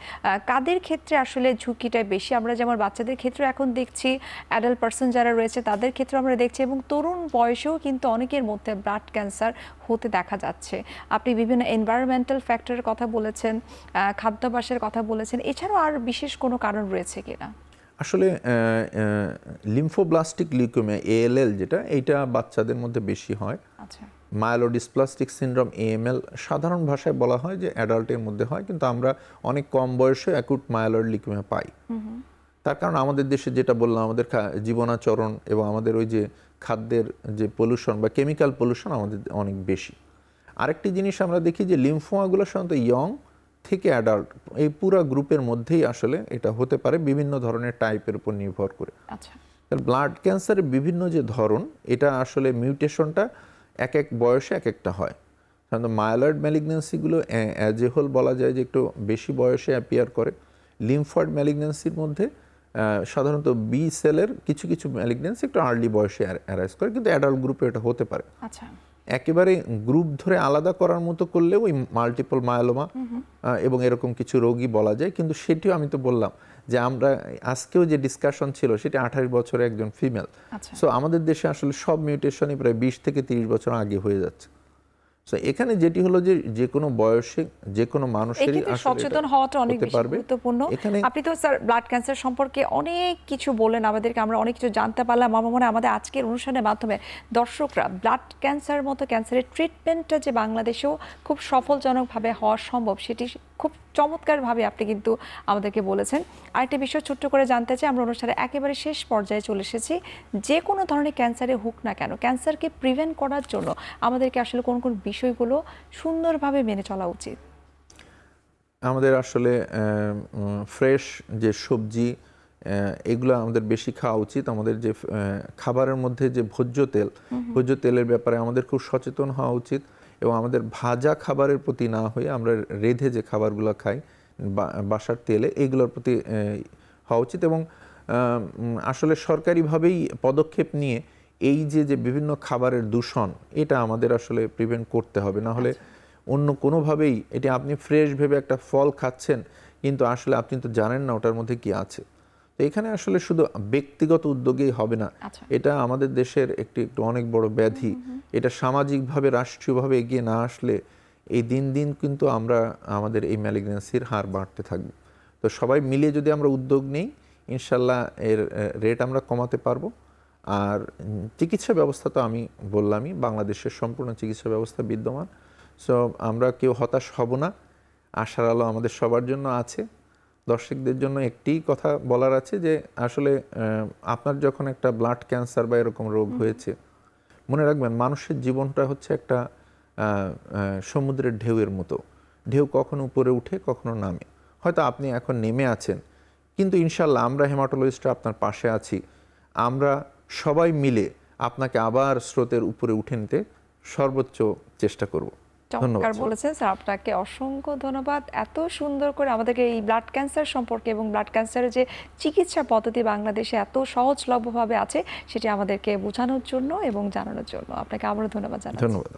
কাদের ক্ষেত্রে আসলে ঝুঁকিটা বেশি? আমরা যেমন বাচ্চাদের ক্ষেত্রে এখন দেখছি, অ্যাডাল্ট পার্সন যারা রয়েছে তাদের ক্ষেত্রে আমরা দেখছি, এবং তরুণ বয়সেও কিন্তু অনেকের মধ্যে ব্লাড ক্যান্সার হতে দেখা যাচ্ছে। আপনি বিভিন্ন এনভায়রনমেন্টাল ফ্যাক্টরের কথা বলেছেন, খাদ্যাভ্যাসের কথা বলেছেন, এছাড়াও আর বিশেষ কোনো কারণ রয়েছে কিনা? আসলে লিম্ফোব্লাস্টিক লিউকেমিয়া ALL যেটা, এইটা বাচ্চাদের মধ্যে বেশি হয়। আচ্ছা, মায়েলোডিসপ্লাস্টিক সিনড্রোম AML সাধারণ ভাষায় বলা হয় যে অ্যাডাল্টের মধ্যে হয়, কিন্তু আমরা অনেক কম বয়সে অ্যাকুট মায়েলয়েড লিউকেমিয়া পাই। তার কারণ আমাদের দেশে যেটা বললাম, আমাদের জীবনাচরণ এবং আমাদের ওই যে খাদ্যের যে পলিউশন বা কেমিক্যাল পলিউশন আমাদের অনেক বেশি। আরেকটি জিনিস আমরা দেখি যে লিম্ফোমাগুলো সাধারণত ইয়ং থেকে অ্যাডাল্ট এই পুরো গ্রুপের মধ্যেই আসলে এটা হতে পারে, বিভিন্ন ধরনের টাইপের উপর নির্ভর করে। আচ্ছা, ব্লাড ক্যান্সারের বিভিন্ন যে ধরন, এটা আসলে মিউটেশনটা এক এক বয়সে এক একটা হয়। সাধারণত মায়েলয়েড ম্যালিগন্যান্সিগুলো অ্যাজ এ হোল বলা যায় যে একটু বেশি বয়সে অ্যাপিয়ার করে। লিম্ফয়েড ম্যালিগন্যান্সির মধ্যে সাধারণত বি সেলের কিছু কিছু ম্যালিগন্যান্সি একটু আর্লি বয়সে অ্যারাইজ করে, কিন্তু অ্যাডাল্ট গ্রুপে এটা হতে পারে। আচ্ছা, একেবারে গ্রুপ ধরে আলাদা করার মতো করলেও ওই মাল্টিপল মায়োলোমা এবং এরকম কিছু রোগী বলা যায়, কিন্তু সেটিও আমি তো বললাম যে আমরা আজকেও যে ডিসকাশন ছিল সেটা 28 বছরে একজন ফিমেল। আচ্ছা। সো আমাদের দেশে আসলে সব মিউটেশনই প্রায় 20 থেকে 30 বছর আগে হয়ে যাচ্ছে। সো এখানে যেটি হলো যে কোনো বয়সে যে কোনো মানুষেরই আসলে সচেতন হওয়াটা অনেক বেশি গুরুত্বপূর্ণ। এখানে আপনি তো স্যার ব্লাড ক্যান্সার সম্পর্কে অনেক কিছু বললেন আমাদেরকে, আমরা অনেক কিছু জানতে পারলাম। আমার মনে হয় আমাদের আজকের অনুষ্ঠানের মাধ্যমে দর্শকরা ব্লাড ক্যান্সার মতো ক্যান্সারের ট্রিটমেন্টটা যে বাংলাদেশেও খুব সফলজনকভাবে হওয়া সম্ভব, সেটি খুব চমৎকারভাবে আপনি কিন্তু আমাদেরকে বলেছেন। আরেকটা বিষয় ছোট্ট করে জানতে চাই, আমরা অনুষ্ঠানের একেবারে শেষ পর্যায়ে চলে এসেছি। যে কোনো ধরনের ক্যান্সারে হোক না কেন, ক্যান্সারকে প্রিভেন্ট করার জন্য আমাদেরকে আসলে কোন কোন বিষয়গুলো সুন্দরভাবে মেনে চলা উচিত? আমাদের আসলে ফ্রেশ যে সবজি এগুলো আমাদের বেশি খাওয়া উচিত। আমাদের যে খাবারের মধ্যে যে ভোজ্য তেলের ব্যাপারে আমাদের খুব সচেতন হওয়া উচিত, এবং আমাদের ভাজা খাবারের প্রতি না হয়ে আমরা রেঁধে যে খাবারগুলো খাই বাসার তেলে, এইগুলোর প্রতি হওয়া উচিত। এবং আসলে সরকারিভাবেই পদক্ষেপ নিয়ে এই যে বিভিন্ন খাবারের দূষণ, এটা আমাদের আসলে প্রিভেন্ট করতে হবে। না হলে অন্য কোনোভাবেই, এটি আপনি ফ্রেশ ভেবে একটা ফল খাচ্ছেন, কিন্তু আসলে আপনি তো জানেন না ওটার মধ্যে কি আছে। তো এখানে আসলে শুধু ব্যক্তিগত উদ্যোগেই হবে না, এটা আমাদের দেশের একটু অনেক বড় ব্যাধি। এটা সামাজিকভাবে রাষ্ট্রীয়ভাবে এগিয়ে না আসলে এই দিন দিন কিন্তু আমাদের এই ম্যালিগন্যান্সির হার বাড়তে থাকবে। তো সবাই মিলে যদি আমরা উদ্যোগ নিই, ইনশাল্লাহ এর রেট আমরা কমাতে পারবো। আর চিকিৎসা ব্যবস্থা তো আমি বললামই, বাংলাদেশের সম্পূর্ণ চিকিৎসা ব্যবস্থা বিদ্যমান। সো আমরা কেউ হতাশ হব না, আশার আলো আমাদের সবার জন্য আছে। দর্শকদের জন্য একটি কথা বলার আছে যে আসলে আপনার যখন একটা ব্লাড ক্যান্সার বা এরকম রোগ হয়েছে, মনে রাখবেন মানুষের জীবনটা হচ্ছে একটা সমুদ্রের ঢেউয়ের মতো। ঢেউ কখনো উপরে উঠে কখনো নামে। হয়তো আপনি এখন নেমে আছেন, কিন্তু ইনশাল্লাহ আমরা হেমাটোলজিস্টরা আপনার পাশে আছি। আমরা সবাই মিলে আপনাকে আবার স্রোতের উপরে উঠে নিতে সর্বোচ্চ চেষ্টা করব। চমৎকার বলেছেন স্যার, আপনাকে অসংখ্য ধন্যবাদ এত সুন্দর করে আমাদেরকে এই ব্লাড ক্যান্সার সম্পর্কে এবং ব্লাড ক্যান্সারের যে চিকিৎসা পদ্ধতি বাংলাদেশে এত সহজলভ্যভাবে আছে সেটি আমাদেরকে বোঝানোর জন্য এবং জানানোর জন্য আপনাকে আবারও ধন্যবাদ জানাচ্ছি। ধন্যবাদ।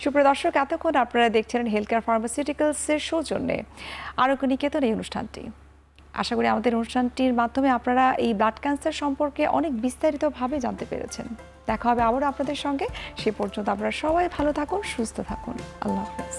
সুপ্রিয় দর্শক, এতক্ষণ আপনারা দেখছিলেন হেলথ কেয়ার ফার্মাসিউটিক্যালসের সৌজন্যে আরোগ্য নিকেতন এই অনুষ্ঠানটি। আশা করি আমাদের অনুষ্ঠানটির মাধ্যমে আপনারা এই ব্লাড ক্যান্সার সম্পর্কে অনেক বিস্তারিতভাবে জানতে পেরেছেন। দেখা হবে আবারও আপনাদের সঙ্গে। সে পর্যন্ত আপনারা সবাই ভালো থাকুন, সুস্থ থাকুন। আল্লাহ হাফেজ।